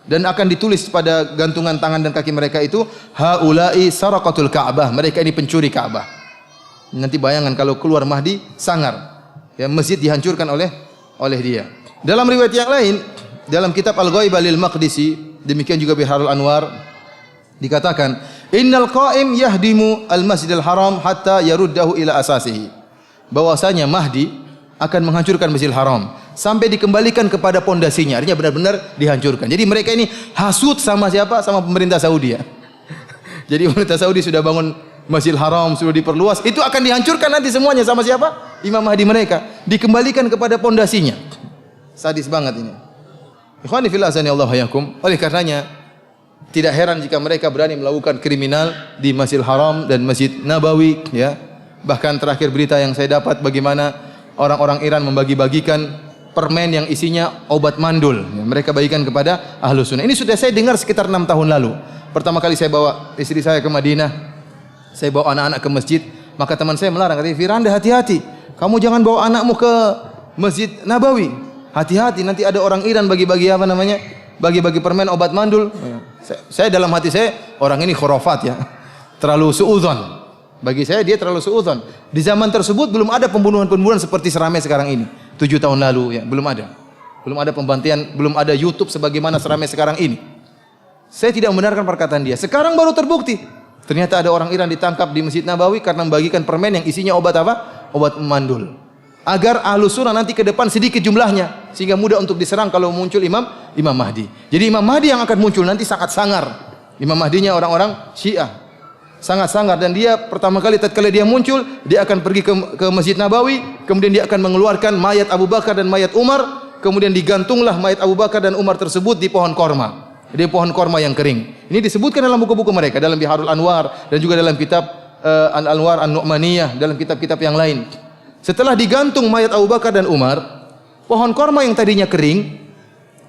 Dan akan ditulis pada gantungan tangan dan kaki mereka itu, haula'i saraqatul Ka'bah, mereka ini pencuri Ka'bah. Nanti bayangan kalau keluar Mahdi, sangar. Ya, masjid dihancurkan oleh dia. Dalam riwayat yang lain, dalam kitab Al-Ghaibah lil Maqdisi, demikian juga Biharul Anwar, dikatakan, innal qa'im yahdimu al-Masjidil Haram hatta yaruddahu ila asasihi. Bahwasanya Mahdi akan menghancurkan Masjidil Haram sampai dikembalikan kepada pondasinya. Artinya benar-benar dihancurkan. Jadi mereka ini hasut sama siapa? Sama pemerintah Saudi, ya. Jadi pemerintah Saudi sudah bangun Masjidil Haram, sudah diperluas, itu akan dihancurkan nanti semuanya sama siapa? Imam Mahdi mereka, dikembalikan kepada pondasinya. Sadis banget ini. Ikhwani fillah azanillahu yakum. Oleh karenanya tidak heran jika mereka berani melakukan kriminal di Masjidil Haram dan Masjid Nabawi, ya. Bahkan terakhir berita yang saya dapat bagaimana orang-orang Iran membagi-bagikan permen yang isinya obat mandul, ya, mereka bagikan kepada Ahlus Sunnah. Ini sudah saya dengar sekitar 6 tahun lalu. Pertama kali saya bawa istri saya ke Madinah, saya bawa anak-anak ke masjid, maka teman saya melarang, kata Firanda hati-hati. Kamu jangan bawa anakmu ke Masjid Nabawi. Hati-hati nanti ada orang Iran bagi-bagi apa namanya? Bagi-bagi permen obat mandul. Saya dalam hati saya, orang ini khurafat ya. Terlalu suudzon. Bagi saya dia terlalu suudzon. Di zaman tersebut belum ada pembunuhan-pembunuhan seperti seramai sekarang ini. 7 tahun lalu ya, belum ada. Belum ada pembantian, belum ada YouTube sebagaimana seramai sekarang ini. Saya tidak membenarkan perkataan dia. Sekarang baru terbukti. Ternyata ada orang Iran ditangkap di Masjid Nabawi karena membagikan permen yang isinya obat apa? Obat mandul. Agar Ahlus Sunnah nanti ke depan sedikit jumlahnya sehingga mudah untuk diserang kalau muncul Imam Mahdi. Jadi Imam Mahdi yang akan muncul nanti sangat sangar. Imam Mahdinya orang-orang Syiah. Sangat sangar dan dia pertama kali tatkala dia muncul, dia akan pergi ke Masjid Nabawi, kemudian dia akan mengeluarkan mayat Abu Bakar dan mayat Umar. Kemudian digantunglah mayat Abu Bakar dan Umar tersebut di pohon korma. Di pohon korma yang kering. Ini disebutkan dalam buku-buku mereka, dalam Biharul Anwar dan juga dalam kitab Al-Anwar An-Nu'maniyah, dalam kitab-kitab yang lain. Setelah digantung mayat Abu Bakar dan Umar, pohon korma yang tadinya kering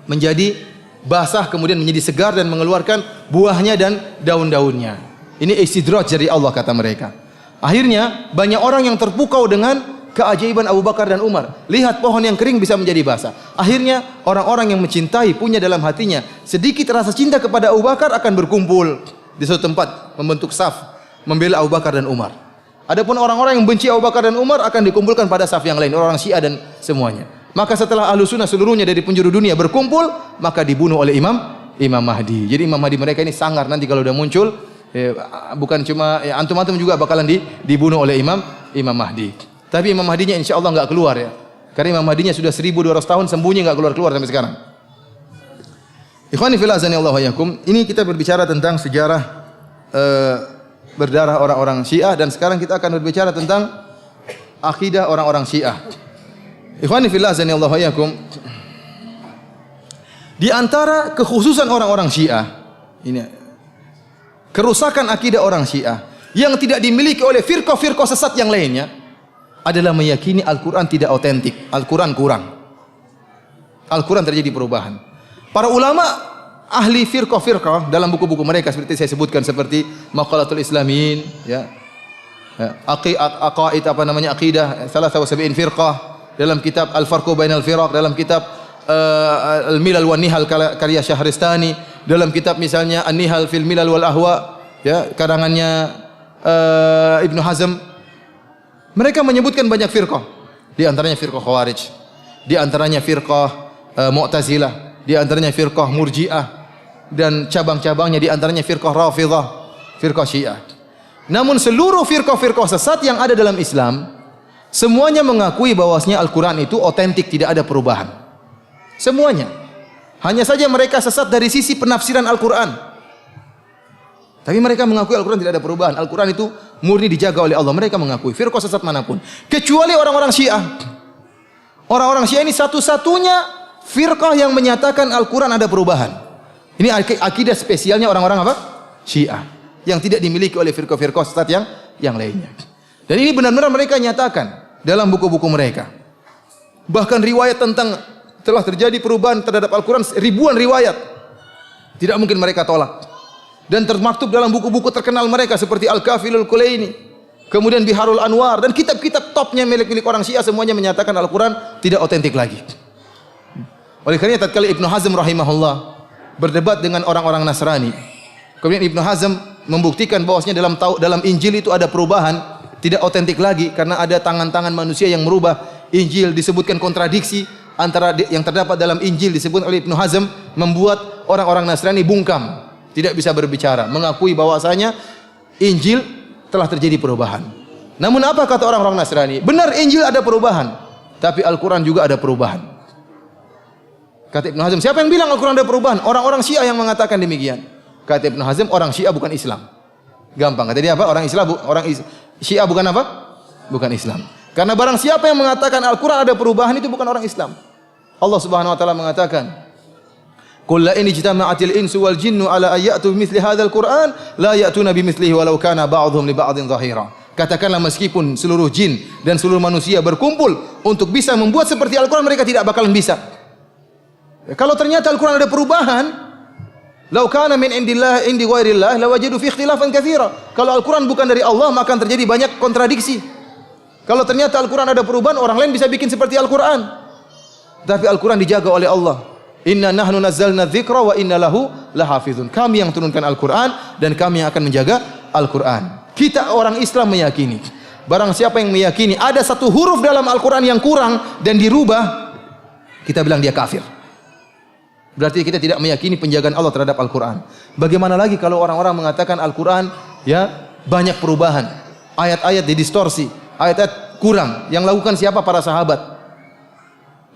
menjadi basah, kemudian menjadi segar dan mengeluarkan buahnya dan daun-daunnya. Ini istidraj dari Allah kata mereka. Akhirnya banyak orang yang terpukau dengan keajaiban Abu Bakar dan Umar. Lihat pohon yang kering bisa menjadi basah. Akhirnya orang-orang yang mencintai punya dalam hatinya sedikit rasa cinta kepada Abu Bakar akan berkumpul di suatu tempat membentuk saf membela Abu Bakar dan Umar. Adapun orang-orang yang benci Abu Bakar dan Umar akan dikumpulkan pada saf yang lain, orang Syiah dan semuanya. Maka setelah Ahlus Sunnah seluruhnya dari penjuru dunia berkumpul, maka dibunuh oleh Imam Mahdi. Jadi Imam Mahdi mereka ini sangar nanti kalau sudah muncul, bukan cuma antum-antum juga bakalan dibunuh oleh Imam Mahdi. Tapi Imam Mahdinya insya Allah enggak keluar ya. Karena Imam Mahdinya sudah 1200 tahun sembunyi enggak keluar sampai sekarang. Ikhwani fillah azanillahu wa iyyakum, ini kita berbicara tentang sejarah berdarah orang-orang Syiah dan sekarang kita akan berbicara tentang akidah orang-orang Syiah. Ikhwani fillah azanillahu wa iyyakum, di antara kekhususan orang-orang Syiah ini kerusakan akidah orang Syiah yang tidak dimiliki oleh firqah-firqah sesat yang lainnya adalah meyakini Al-Quran tidak otentik, Al-Quran kurang. Al-Quran terjadi perubahan. Para ulama ahli firqah-firqah dalam buku-buku mereka seperti saya sebutkan seperti Maqalatul Islamin, ya. Aqaid apa namanya aqidah Salasah wa Sab'in firqah, dalam kitab Al-Farqu Bainal Firaq, dalam kitab Al-Milal wan Nihal karya Syahristani, dalam kitab misalnya An-Nihal fil Milal wal Ahwa, ya, karangannya Ibnu Hazm. Mereka menyebutkan banyak firqah. Di antaranya firqah Khawarij, di antaranya firqah Mu'tazilah, di antaranya firqah Murji'ah dan cabang-cabangnya di antaranya firqah Rafidhah, firqah Syiah. Namun seluruh firqah-firqah sesat yang ada dalam Islam semuanya mengakui bahwasanya Al-Qur'an itu otentik, tidak ada perubahan. Semuanya. Hanya saja mereka sesat dari sisi penafsiran Al-Qur'an. Tapi mereka mengakui Al-Quran tidak ada perubahan. Al-Quran itu murni dijaga oleh Allah. Mereka mengakui firqah sesat manapun. Kecuali orang-orang Syiah. Orang-orang Syiah ini satu-satunya firqah yang menyatakan Al-Quran ada perubahan. Ini akidah spesialnya orang-orang apa? Syiah. Yang tidak dimiliki oleh firqah-firqah sesat yang lainnya. Dan ini benar-benar mereka nyatakan dalam buku-buku mereka. Bahkan riwayat tentang telah terjadi perubahan terhadap Al-Quran, ribuan riwayat. Tidak mungkin mereka tolak. Dan termaktub dalam buku-buku terkenal mereka seperti Al-Kafilul Kulaini, kemudian Biharul Anwar dan kitab-kitab topnya milik orang Syiah semuanya menyatakan Al-Quran tidak otentik lagi. Oleh karena tatkala Ibnu Hazm rahimahullah berdebat dengan orang-orang Nasrani, kemudian Ibnu Hazm membuktikan bahwasanya dalam Injil itu ada perubahan, tidak otentik lagi karena ada tangan-tangan manusia yang merubah Injil. Disebutkan kontradiksi antara yang terdapat dalam Injil disebut oleh Ibnu Hazm, membuat orang-orang Nasrani bungkam. Tidak bisa berbicara, mengakui bahwasanya Injil telah terjadi perubahan. Namun apa kata orang-orang Nasrani? Benar Injil ada perubahan, tapi Al-Quran juga ada perubahan. Kata Ibnu Hazm, siapa yang bilang Al-Quran ada perubahan? Orang-orang Syiah yang mengatakan demikian. Kata Ibnu Hazm, orang Syiah bukan Islam. Gampang, kata dia apa? Orang Syiah bukan apa? Bukan Islam. Karena barang siapa yang mengatakan Al-Quran ada perubahan itu bukan orang Islam. Allah Subhanahu wa taala mengatakan, Qul la in ijtama'atil insu wal jinnu ala ayyatu bimithli hadzal Qur'an la ya'tuna bimithlihi walau kana ba'dhum li ba'dhin dhahira. Katakanlah meskipun seluruh jin dan seluruh manusia berkumpul untuk bisa membuat seperti Al-Qur'an, mereka tidak bakalan bisa. Kalau ternyata Al-Qur'an ada perubahan, law kana min indillah indi ghairillah lawajadu fi ikhtilafan katsira. Kalau Al-Qur'an bukan dari Allah, maka akan terjadi banyak kontradiksi. Kalau ternyata Al-Quran ada perubahan, orang lain bisa bikin seperti Al-Quran. Tapi Al-Quran dijaga oleh Allah. Inna nahnu nazzalna dzikra wa inna lahu lahafizun. Kami yang turunkan Al-Quran dan kami yang akan menjaga Al-Quran. Kita orang Islam meyakini, barang siapa yang meyakini ada satu huruf dalam Al-Quran yang kurang dan dirubah, kita bilang dia kafir. Berarti kita tidak meyakini penjagaan Allah terhadap Al-Quran. Bagaimana lagi kalau orang-orang mengatakan Al-Quran ya banyak perubahan, ayat-ayat didistorsi, ayat-ayat kurang. Yang lakukan siapa? Para sahabat.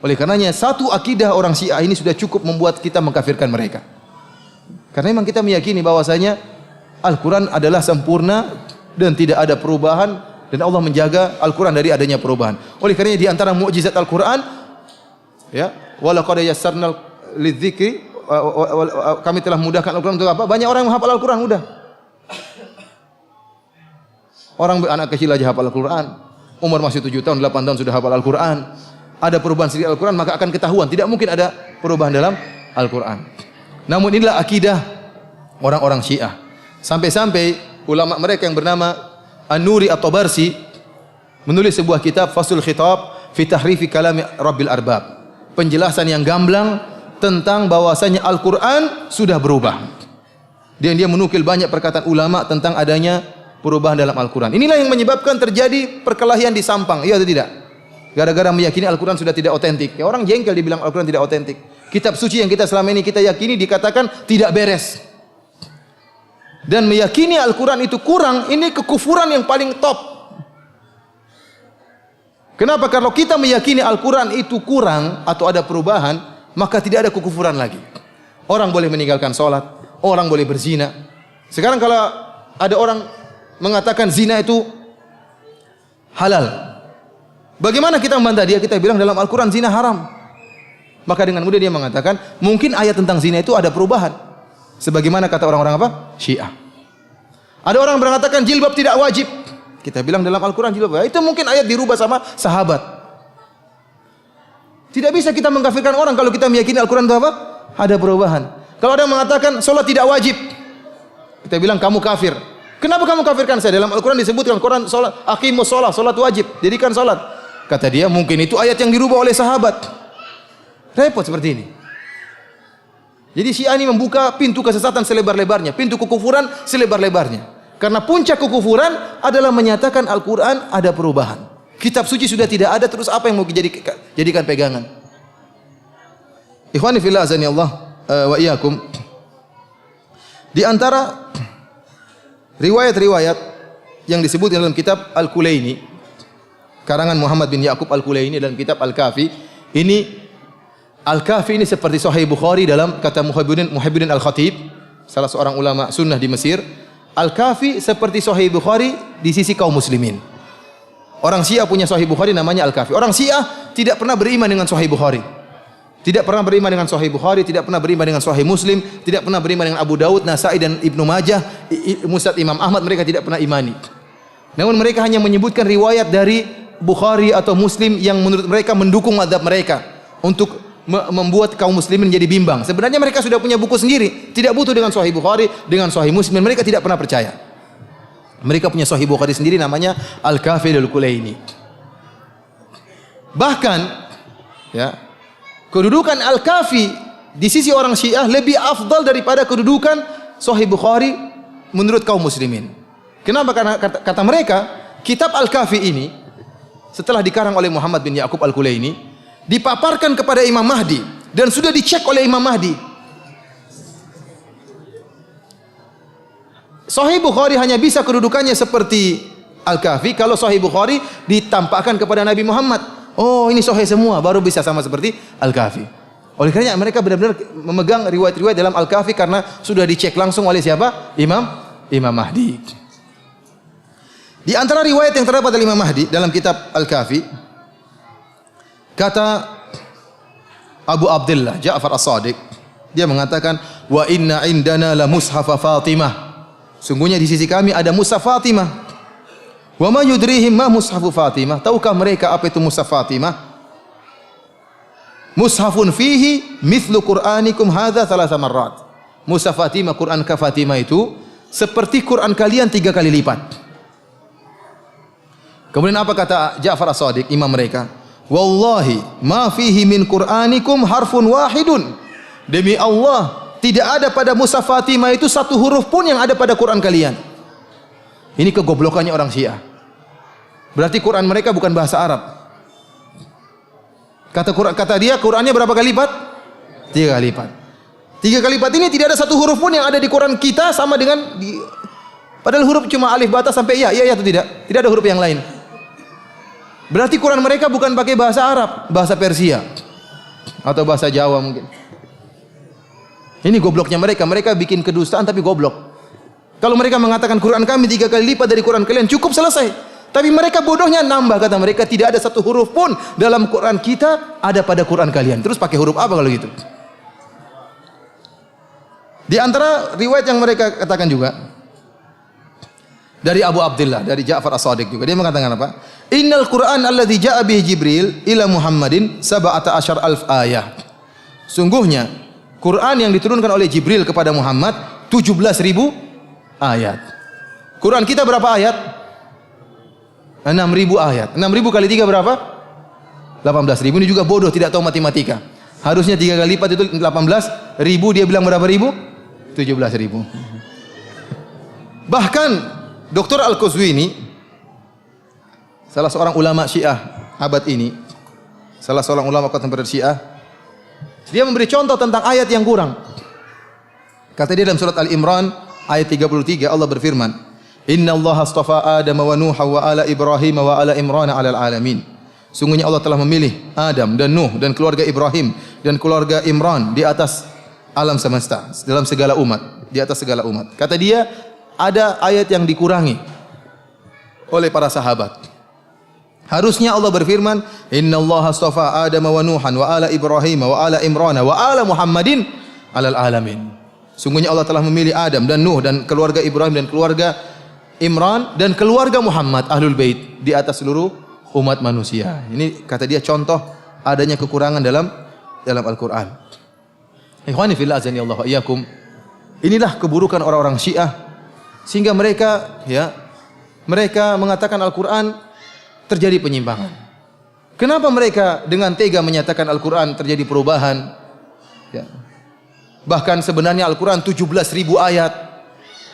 Oleh karenanya satu akidah orang Syiah ini sudah cukup membuat kita mengkafirkan mereka. Karena memang kita meyakini bahwasanya Al-Quran adalah sempurna dan tidak ada perubahan, dan Allah menjaga Al-Quran dari adanya perubahan. Oleh karenanya di antara mukjizat Al-Quran, ya, walaqad yassarnal lidzikri, kami telah mudahkan Al-Quran untuk apa? Banyak orang yang menghafal Al-Quran mudah. Orang anak kecil aja hafal Al-Quran. Umur masih 7 tahun, 8 tahun sudah hafal Al-Quran. Ada perubahan sedikit Al-Quran, maka akan ketahuan. Tidak mungkin ada perubahan dalam Al-Quran. Namun inilah akidah orang-orang Syiah. Sampai-sampai ulama mereka yang bernama An-Nuri At-Tabarsi menulis sebuah kitab Faslul Khitab fi Tahrifi Kalami Rabbil Arbab. Penjelasan yang gamblang tentang bahwasanya Al-Quran sudah berubah. Dan dia menukil banyak perkataan ulama tentang adanya perubahan dalam Al-Quran. Inilah yang menyebabkan terjadi perkelahian di Sampang, iya atau tidak? Gara-gara meyakini Al-Quran sudah tidak otentik. Ya, orang jengkel dibilang Al-Quran tidak otentik. Kitab suci yang kita selama ini kita yakini dikatakan tidak beres. Dan meyakini Al-Quran itu kurang, ini kekufuran yang paling top. Kenapa? Kalau kita meyakini Al-Quran itu kurang atau ada perubahan, maka tidak ada kekufuran lagi. Orang boleh meninggalkan sholat, orang boleh berzina. Sekarang kalau ada orang mengatakan zina itu halal, bagaimana kita membantah dia? Kita bilang dalam Al-Quran zina haram. Maka dengan mudah dia mengatakan, mungkin ayat tentang zina itu ada perubahan. Sebagaimana kata orang-orang apa? Syiah. Ada orang mengatakan jilbab tidak wajib. Kita bilang dalam Al-Quran jilbab. Itu mungkin ayat dirubah sama sahabat. Tidak bisa kita mengkafirkan orang kalau kita meyakini Al-Quran itu apa? Ada perubahan. Kalau ada yang mengatakan solat tidak wajib, kita bilang kamu kafir. Kenapa kamu kafirkan saya? Dalam Al-Quran disebutkan Quran solat, aqimus sholat, solat wajib, dirikan solat. Kata dia mungkin itu ayat yang dirubah oleh sahabat. Repot seperti ini. Jadi Syiah ini membuka pintu kesesatan selebar-lebarnya, pintu kekufuran selebar-lebarnya. Karena puncak kekufuran adalah menyatakan Al-Quran ada perubahan. Kitab suci sudah tidak ada, terus apa yang mau jadikan pegangan? Ikhwani fillah azani Allah wa iyyakum. Di antara riwayat-riwayat yang disebut dalam kitab Al-Kulaini, karangan Muhammad bin Ya'qub Al-Kulaini dalam kitab Al-Kafi, ini Al-Kafi ini seperti Sahih Bukhari dalam kata Muhibbuddin Al-Khatib, salah seorang ulama sunnah di Mesir. Al-Kafi seperti Sahih Bukhari di sisi kaum muslimin. Orang Syiah punya Sahih Bukhari namanya Al-Kafi. Orang Syiah tidak pernah beriman dengan Sahih Bukhari. Tidak pernah beriman dengan Sahih Bukhari, tidak pernah beriman dengan Sahih Muslim, tidak pernah beriman dengan Abu Daud, Nasai dan Ibnu Majah, Musnad Imam Ahmad, mereka tidak pernah imani. Namun mereka hanya menyebutkan riwayat dari Bukhari atau Muslim yang menurut mereka mendukung mazhab mereka untuk membuat kaum muslimin menjadi bimbang. Sebenarnya mereka sudah punya buku sendiri, tidak butuh dengan Sahih Bukhari, dengan Sahih Muslim, mereka tidak pernah percaya. Mereka punya Sahih Bukhari sendiri namanya Al-Kafi Al-Kulaini. Bahkan ya, kedudukan Al-Kafi di sisi orang Syiah lebih afdal daripada kedudukan Sahih Bukhari menurut kaum muslimin. Kenapa? Karena kata mereka, kitab Al-Kafi ini setelah dikarang oleh Muhammad bin Ya'qub Al-Kulaini, dipaparkan kepada Imam Mahdi dan sudah dicek oleh Imam Mahdi. Sahih Bukhari hanya bisa kedudukannya seperti Al-Kafi kalau Sahih Bukhari ditampakkan kepada Nabi Muhammad. Oh, ini sahih semua, baru bisa sama seperti Al-Kafi. Oleh karena mereka benar-benar memegang riwayat-riwayat dalam Al-Kafi karena sudah dicek langsung oleh siapa? Imam Mahdi. Di antara riwayat yang terdapat dari Imam Mahdi dalam kitab Al-Kafi, kata Abu Abdullah Ja'far As-Sadiq, dia mengatakan, wa inna indana la mushaf Fatimah. Sungguhnya di sisi kami ada mushaf Fatimah. Wa ma yudrihim ma mushaf Fatimah. Tahukah mereka apa itu mushaf Fatimah? Mushafun fihi mithlu Qur'anikum hadza thalatha marrat. Mushaf Fatimah, Quran ka Fatimah itu seperti Quran kalian 3 kali lipat. Kemudian apa kata Ja'far As-Shadiq, imam mereka? Wallahi ma fihi min Qur'anikum harfun wahidun. Demi Allah, tidak ada pada mushaf Fatimah itu satu huruf pun yang ada pada Quran kalian. Ini kegoblokannya orang Syiah. Berarti Quran mereka bukan bahasa Arab. Kata dia Qurannya berapa kali lipat? 3 kali lipat. 3 kali lipat ini tidak ada satu huruf pun yang ada di Quran kita sama dengan padahal huruf cuma alif bata sampai ya atau tidak? Tidak ada huruf yang lain. Berarti Quran mereka bukan pakai bahasa Arab, bahasa Persia atau bahasa Jawa mungkin. Ini gobloknya mereka. Mereka bikin kedustaan tapi goblok. Kalau mereka mengatakan Quran kami 3 kali lipat dari Quran kalian, cukup, selesai. Tapi mereka bodohnya nambah, kata mereka tidak ada satu huruf pun dalam Quran kita ada pada Quran kalian. Terus pakai huruf apa kalau gitu? Di antara riwayat yang mereka katakan juga dari Abu Abdullah, dari Ja'far As-Shadiq juga, dia mengatakan apa? Innal Qur'an alladzi ja'a bihi Jibril ila Muhammadin 17,000 ayat. Sungguhnya Quran yang diturunkan oleh Jibril kepada Muhammad 17.000 ayat. Quran kita berapa ayat? 6.000 ayat. 6.000 kali 3 berapa? 18.000. Ini juga bodoh, tidak tahu matematika. Harusnya 3 kali lipat itu 18.000, dia bilang berapa ribu? 17.000. Bahkan Dr. Al-Qazwini, salah seorang ulama Syiah abad ini, salah seorang ulama kontemporer Syiah, dia memberi contoh tentang ayat yang kurang. Kata dia dalam surat Al-Imran ayat 33, Allah berfirman, Inna Allah astafa Adam wa Nuh wa ala Ibrahim wa ala Imran ala alamin. Sungguhnya Allah telah memilih Adam dan Nuh dan keluarga Ibrahim dan keluarga Imran di atas alam semesta, dalam segala umat, di atas segala umat. Kata dia, ada ayat yang dikurangi oleh para sahabat. Harusnya Allah berfirman, Inna Allah astafa Adam wa Nuhan wa ala Ibrahim wa ala Imran wa ala Muhammadin alal alamin. Sungguhnya Allah telah memilih Adam dan Nuh dan keluarga Ibrahim dan keluarga Imran dan keluarga Muhammad Ahlul Bait di atas seluruh umat manusia. Ini kata dia contoh adanya kekurangan dalam Al-Qur'an. Ikhwani fillah azani Allah wa iyyakum. Inilah keburukan orang-orang Syiah sehingga mereka mengatakan Al-Qur'an terjadi penyimpangan. Kenapa mereka dengan tega menyatakan Al-Qur'an terjadi perubahan? Ya. Bahkan sebenarnya Al-Quran 17.000 ayat.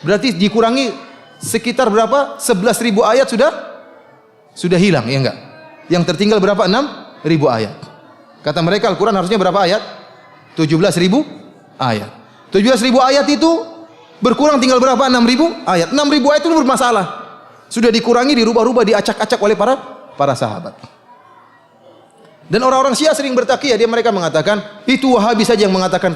Berarti dikurangi sekitar berapa? 11.000 ayat sudah hilang, ya enggak? Yang tertinggal berapa? 6.000 ayat. Kata mereka Al-Quran harusnya berapa ayat? 17.000 ayat. 17.000 ayat itu berkurang tinggal berapa? 6.000 ayat. 6.000 ayat itu bermasalah. Sudah dikurangi, dirubah-rubah, diacak-acak oleh para sahabat. Dan orang-orang Syiah sering bertakiyah, mereka mengatakan itu Wahabi saja yang mengatakan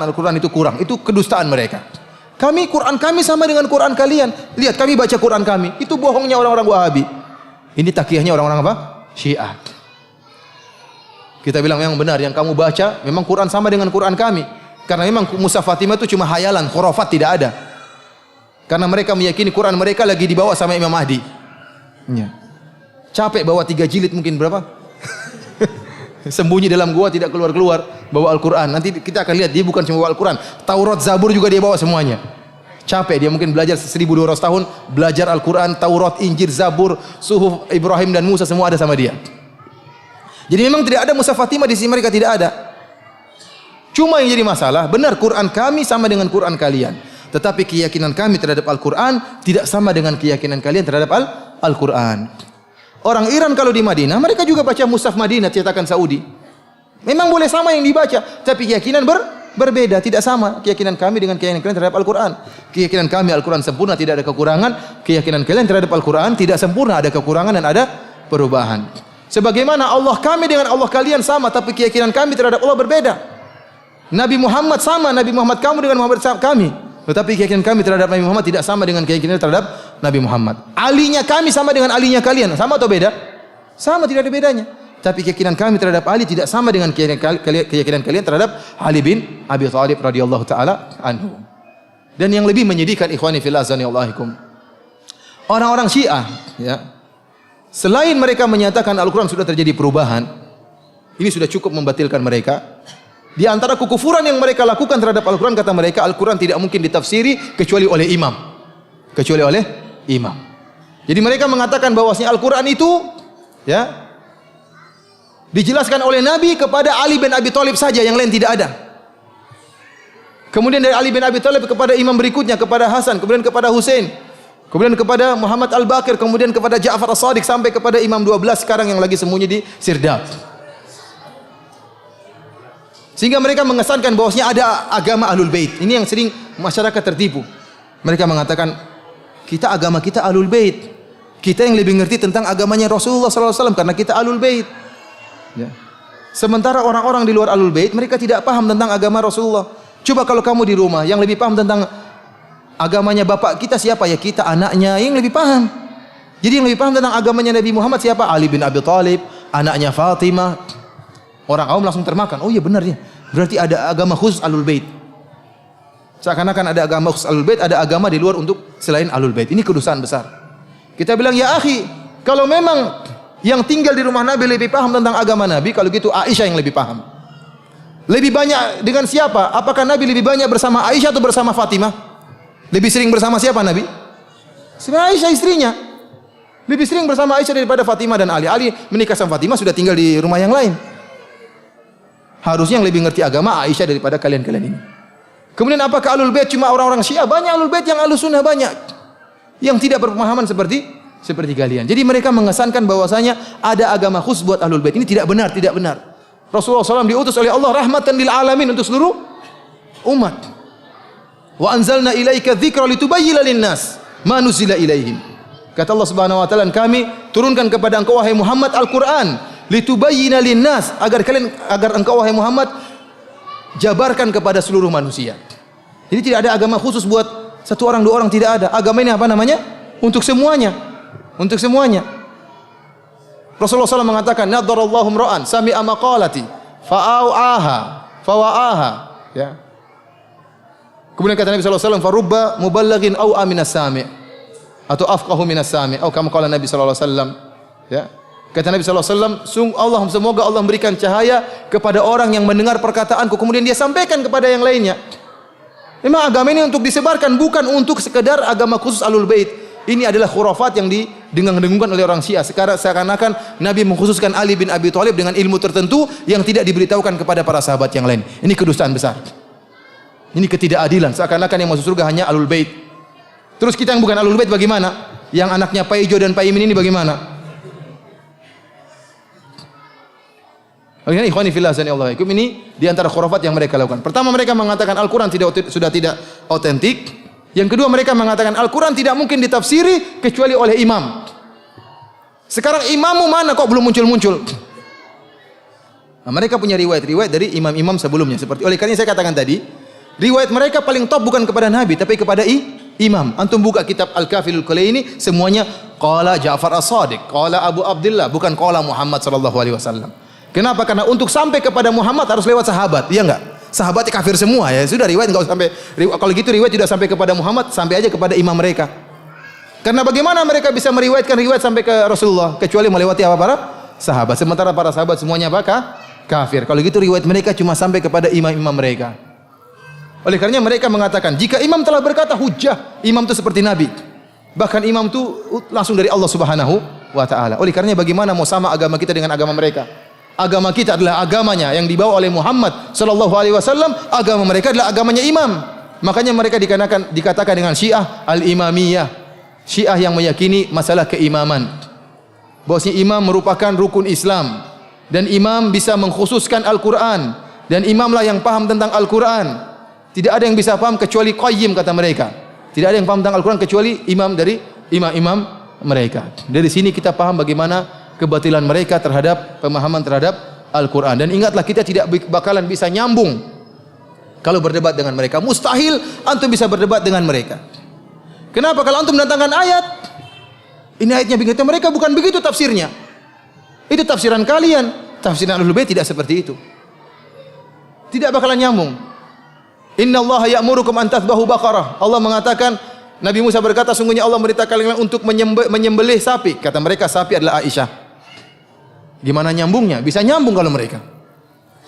Al-Quran itu kurang. Itu kedustaan mereka. Quran kami sama dengan Quran kalian. Lihat kami baca Quran kami. Itu bohongnya orang-orang Wahabi. Ini takiyahnya orang-orang apa? Syiah. Kita bilang yang benar, yang kamu baca memang Quran sama dengan Quran kami. Karena memang mushaf Fatimah itu cuma hayalan, khurafat, tidak ada. Karena mereka meyakini Quran mereka lagi dibawa sama Imam Mahdi. Ya. Capek bawa 3 jilid mungkin berapa? Sembunyi dalam gua tidak keluar-keluar bawa Al-Quran. Nanti kita akan lihat dia bukan cuma bawa Al-Quran, Taurat, Zabur juga dia bawa semuanya. Capek dia mungkin belajar 1200 tahun belajar Al-Quran, Taurat, Injil, Zabur, Suhuf Ibrahim dan Musa semua ada sama dia. Jadi memang tidak ada mushaf Fatimah di sini, mereka tidak ada. Cuma yang jadi masalah, benar Quran kami sama dengan Quran kalian, tetapi keyakinan kami terhadap Al-Quran tidak sama dengan keyakinan kalian terhadap Al-Quran. Orang Iran kalau di Madinah, mereka juga baca mushaf Madinah cetakan Saudi. Memang boleh sama yang dibaca, tapi keyakinan berbeda, tidak sama keyakinan kami dengan keyakinan kalian terhadap Al-Quran. Keyakinan kami Al-Quran sempurna, tidak ada kekurangan. Keyakinan kalian terhadap Al-Quran tidak sempurna, ada kekurangan dan ada perubahan. Sebagaimana Allah kami dengan Allah kalian sama, tapi keyakinan kami terhadap Allah berbeda. Nabi Muhammad sama, Nabi Muhammad kamu dengan Muhammad kami. Tetapi keyakinan kami terhadap Nabi Muhammad tidak sama dengan keyakinan terhadap Nabi Muhammad. Alinya kami sama dengan alinya kalian. Sama atau beda? Sama, tidak ada bedanya. Tapi keyakinan kami terhadap Ali tidak sama dengan keyakinan kalian terhadap Ali bin Abi Thalib radhiyallahu taala anhu. Dan yang lebih menyedihkan ikhwani fillah azanillahu, orang-orang Syiah, ya, selain mereka menyatakan Al-Quran sudah terjadi perubahan, ini sudah cukup membatalkan mereka. Di antara kekufuran yang mereka lakukan terhadap Al-Quran, kata mereka Al-Quran tidak mungkin ditafsiri kecuali oleh imam. Kecuali oleh imam. Jadi mereka mengatakan bahwasanya Al-Quran itu ya dijelaskan oleh Nabi kepada Ali bin Abi Thalib saja, yang lain tidak ada. Kemudian dari Ali bin Abi Thalib kepada imam berikutnya, kepada Hasan, kemudian kepada Husain, kemudian kepada Muhammad Al-Baqir, kemudian kepada Ja'far As-Shadiq, sampai kepada Imam 12 sekarang yang lagi sembunyi di Sirdab. Sehingga mereka mengesankan bahwasanya ada agama Ahlul Bait. Ini yang sering masyarakat tertipu. Mereka mengatakan, agama kita Ahlul Bait. Kita yang lebih ngerti tentang agamanya Rasulullah SAW karena kita Ahlul Bait. Ya. Sementara orang-orang di luar Ahlul Bait mereka tidak paham tentang agama Rasulullah. Coba kalau kamu di rumah yang lebih paham tentang agamanya bapak kita siapa? Ya kita anaknya yang lebih paham. Jadi yang lebih paham tentang agamanya Nabi Muhammad siapa? Ali bin Abi Thalib, anaknya Fatimah. Orang awam langsung termakan. Oh iya benar ya. Berarti ada agama khusus Ahlul Bait. Seakan-akan ada agama khusus Ahlul Bait, ada agama di luar untuk selain Ahlul Bait. Ini kedosaan besar. Kita bilang, ya akhi, kalau memang yang tinggal di rumah Nabi lebih paham tentang agama Nabi, kalau gitu Aisyah yang lebih paham. Lebih banyak dengan siapa? Apakah Nabi lebih banyak bersama Aisyah atau bersama Fatimah? Lebih sering bersama siapa Nabi? Sama Aisyah istrinya. Lebih sering bersama Aisyah daripada Fatimah dan Ali. Ali menikah sama Fatimah, sudah tinggal di rumah yang lain. Harusnya yang lebih ngerti agama Aisyah daripada kalian-kalian ini. Kemudian apakah Ahlul Bait cuma orang-orang Syiah? Banyak Ahlul Bait yang Ahlus Sunnah banyak. Yang tidak berpemahaman seperti kalian. Jadi mereka mengesankan bahwasanya ada agama khusus buat Ahlul Bait. Ini tidak benar, tidak benar. Rasulullah SAW diutus oleh Allah rahmatan lil alamin untuk seluruh umat. Wa anzalna ilaika dzikra litubayyana lin-nas ma nuzila ilaihim. Kata Allah Subhanahu wa taala, kami turunkan kepada engkau wahai Muhammad Al-Qur'an litubayyana lin-nas, agar engkau wahai Muhammad jabarkan kepada seluruh manusia. Jadi tidak ada agama khusus buat satu orang, dua orang, tidak ada. Agama ini apa namanya? Untuk semuanya. Untuk semuanya. Rasulullah SAW mengatakan, nadarallahu imra'an sami'a maqalati fa'au'aha fawa'aha. Ya. Kemudian kata Nabi SAW, farubba muballaghin au aminas sami' atau afqahu minas sami' atau kama qala Nabi SAW. Ya. Kata Nabi SAW, semoga Allah memberikan cahaya kepada orang yang mendengar perkataanku kemudian dia sampaikan kepada yang lainnya. Memang agama ini untuk disebarkan, bukan untuk sekedar agama khusus Ahlul Bait. Ini adalah khurafat yang didengung-dengungkan oleh orang Syiah. Sekarang seakan-akan Nabi mengkhususkan Ali bin Abi Thalib dengan ilmu tertentu yang tidak diberitahukan kepada para sahabat yang lain. Ini kedustaan besar. Ini ketidakadilan. Seakan-akan yang masuk surga hanya Ahlul Bait. Terus kita yang bukan Ahlul Bait bagaimana? Yang anaknya Pak Ijo dan Pak Imin ini bagaimana? Ini ikhwani fillah azani Allah. Ini di antara khurafat yang mereka lakukan. Pertama, mereka mengatakan Al-Qur'an sudah tidak otentik. Yang kedua, mereka mengatakan Al-Quran tidak mungkin ditafsiri kecuali oleh imam. Sekarang imammu mana kok belum muncul-muncul? Nah, mereka punya riwayat dari imam-imam sebelumnya. Oleh karena saya katakan tadi, riwayat mereka paling top bukan kepada Nabi, tapi kepada imam. Antum buka kitab Al-Kafilul Kulaini, semuanya qala Ja'far As-Shadiq, qala Abu Abdullah, bukan qala Muhammad sallallahu alaihi wasallam. Kenapa? Karena untuk sampai kepada Muhammad harus lewat sahabat, iya enggak? Sahabatnya kafir semua ya. Sudah riwayat enggak usah sampai, kalau gitu riwayat tidak sampai kepada Muhammad, sampai aja kepada imam mereka. Karena bagaimana mereka bisa meriwayatkan riwayat sampai ke Rasulullah kecuali melewati apa? Para sahabat. Sementara para sahabat semuanya apa? Kafir. Kalau gitu riwayat mereka cuma sampai kepada imam-imam mereka. Oleh karenanya mereka mengatakan jika imam telah berkata hujjah, imam itu seperti nabi. Bahkan imam itu langsung dari Allah Subhanahu wa taala. Oleh karenanya bagaimana mau sama agama kita dengan agama mereka? Agama kita adalah agamanya yang dibawa oleh Muhammad sallallahu alaihi wasallam, agama mereka adalah agamanya imam. Makanya mereka dikatakan dengan Syiah al-imamiyah. Syiah yang meyakini masalah keimaman. Bahwasanya imam merupakan rukun Islam dan imam bisa mengkhususkan Al-Qur'an dan imamlah yang paham tentang Al-Qur'an. Tidak ada yang bisa paham kecuali qayyim, kata mereka. Tidak ada yang paham tentang Al-Qur'an kecuali imam dari imam-imam mereka. Dari sini kita paham bagaimana kebatilan mereka terhadap pemahaman terhadap Al-Quran. Dan ingatlah, kita tidak bakalan bisa nyambung kalau berdebat dengan mereka. Mustahil antum bisa berdebat dengan mereka. Kenapa? Kalau antum mendatangkan ayat, ini ayatnya begitu, mereka bukan begitu tafsirnya. Itu tafsiran kalian. Tafsiran Ahlul Bait tidak seperti itu. Tidak bakalan nyambung. Inna Allah ya'murukum an tathbahu baqarah. Allah mengatakan, Nabi Musa berkata, sungguhnya Allah merintahkan kalian untuk menyembelih sapi. Kata mereka sapi adalah Aisyah. Gimana nyambungnya? Bisa nyambung kalau mereka.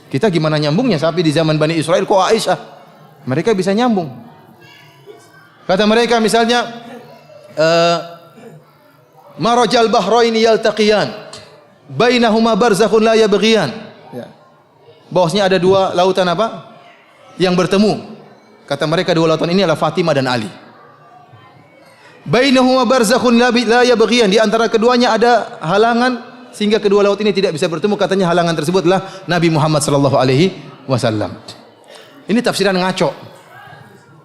Kita gimana nyambungnya? Sapi di zaman Bani Israel kok Aisyah? Mereka bisa nyambung. Kata mereka misalnya, marajal bahraini yaltaqiyan bainahuma barzakhun la yabghiyan. Ya. Bahwasanya ada dua lautan apa? Yang bertemu. Kata mereka dua lautan ini adalah Fatimah dan Ali. Bainahuma barzakhun la yabghiyan, di antara keduanya ada halangan sehingga kedua laut ini tidak bisa bertemu. Katanya halangan tersebut adalah Nabi Muhammad sallallahu alaihi wasallam. Ini tafsiran ngaco.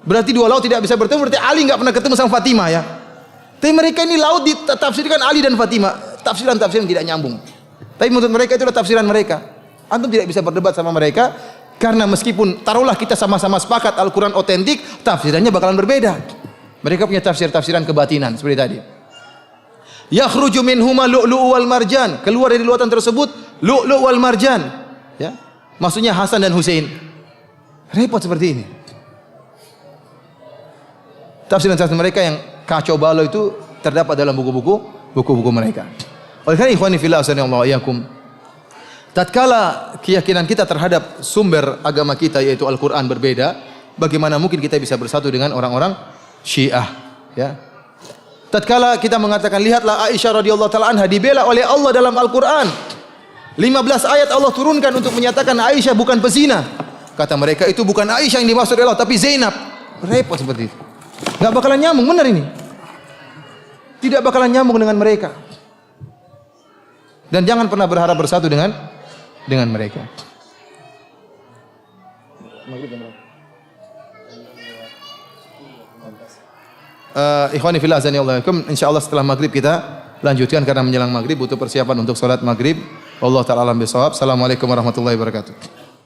Berarti dua laut tidak bisa bertemu, berarti Ali enggak pernah ketemu sama Fatimah ya. Tapi mereka ini laut ditafsirkan Ali dan Fatimah. Tafsiran-tafsiran tidak nyambung. Tapi menurut mereka itulah tafsiran mereka. Antum tidak bisa berdebat sama mereka karena meskipun taruhlah kita sama-sama sepakat Al-Qur'an otentik, tafsirannya bakalan berbeda. Mereka punya tafsiran kebatinan seperti tadi. Yakhruju minhuma lu'lu'u wal marjan, keluar dari lautan tersebut lu'lu' wal marjan. Ya. Maksudnya Hasan dan Husain. Repot seperti ini. Tafsiran mereka yang kacau balau itu terdapat dalam buku-buku mereka. Oleh karena ikhwani fillah sallallahu alaihi wasallam, tatkala keyakinan kita terhadap sumber agama kita yaitu Al-Qur'an berbeda, bagaimana mungkin kita bisa bersatu dengan orang-orang Syiah, ya? Tatkala kita mengatakan lihatlah Aisyah radhiyallahu taala anha dibela oleh Allah dalam Al-Qur'an. 15 ayat Allah turunkan untuk menyatakan Aisyah bukan pezina. Kata mereka itu bukan Aisyah yang dimaksud Allah tapi Zainab. Repot seperti itu. Enggak bakalan nyambung, benar ini. Tidak bakalan nyambung dengan mereka. Dan jangan pernah berharap bersatu dengan mereka. Ikhwani fillah azanillahu alaikum, insyaallah setelah maghrib kita lanjutkan karena menjelang maghrib butuh persiapan untuk salat maghrib. Wallahu taala alam bisawab. Assalamualaikum warahmatullahi wabarakatuh.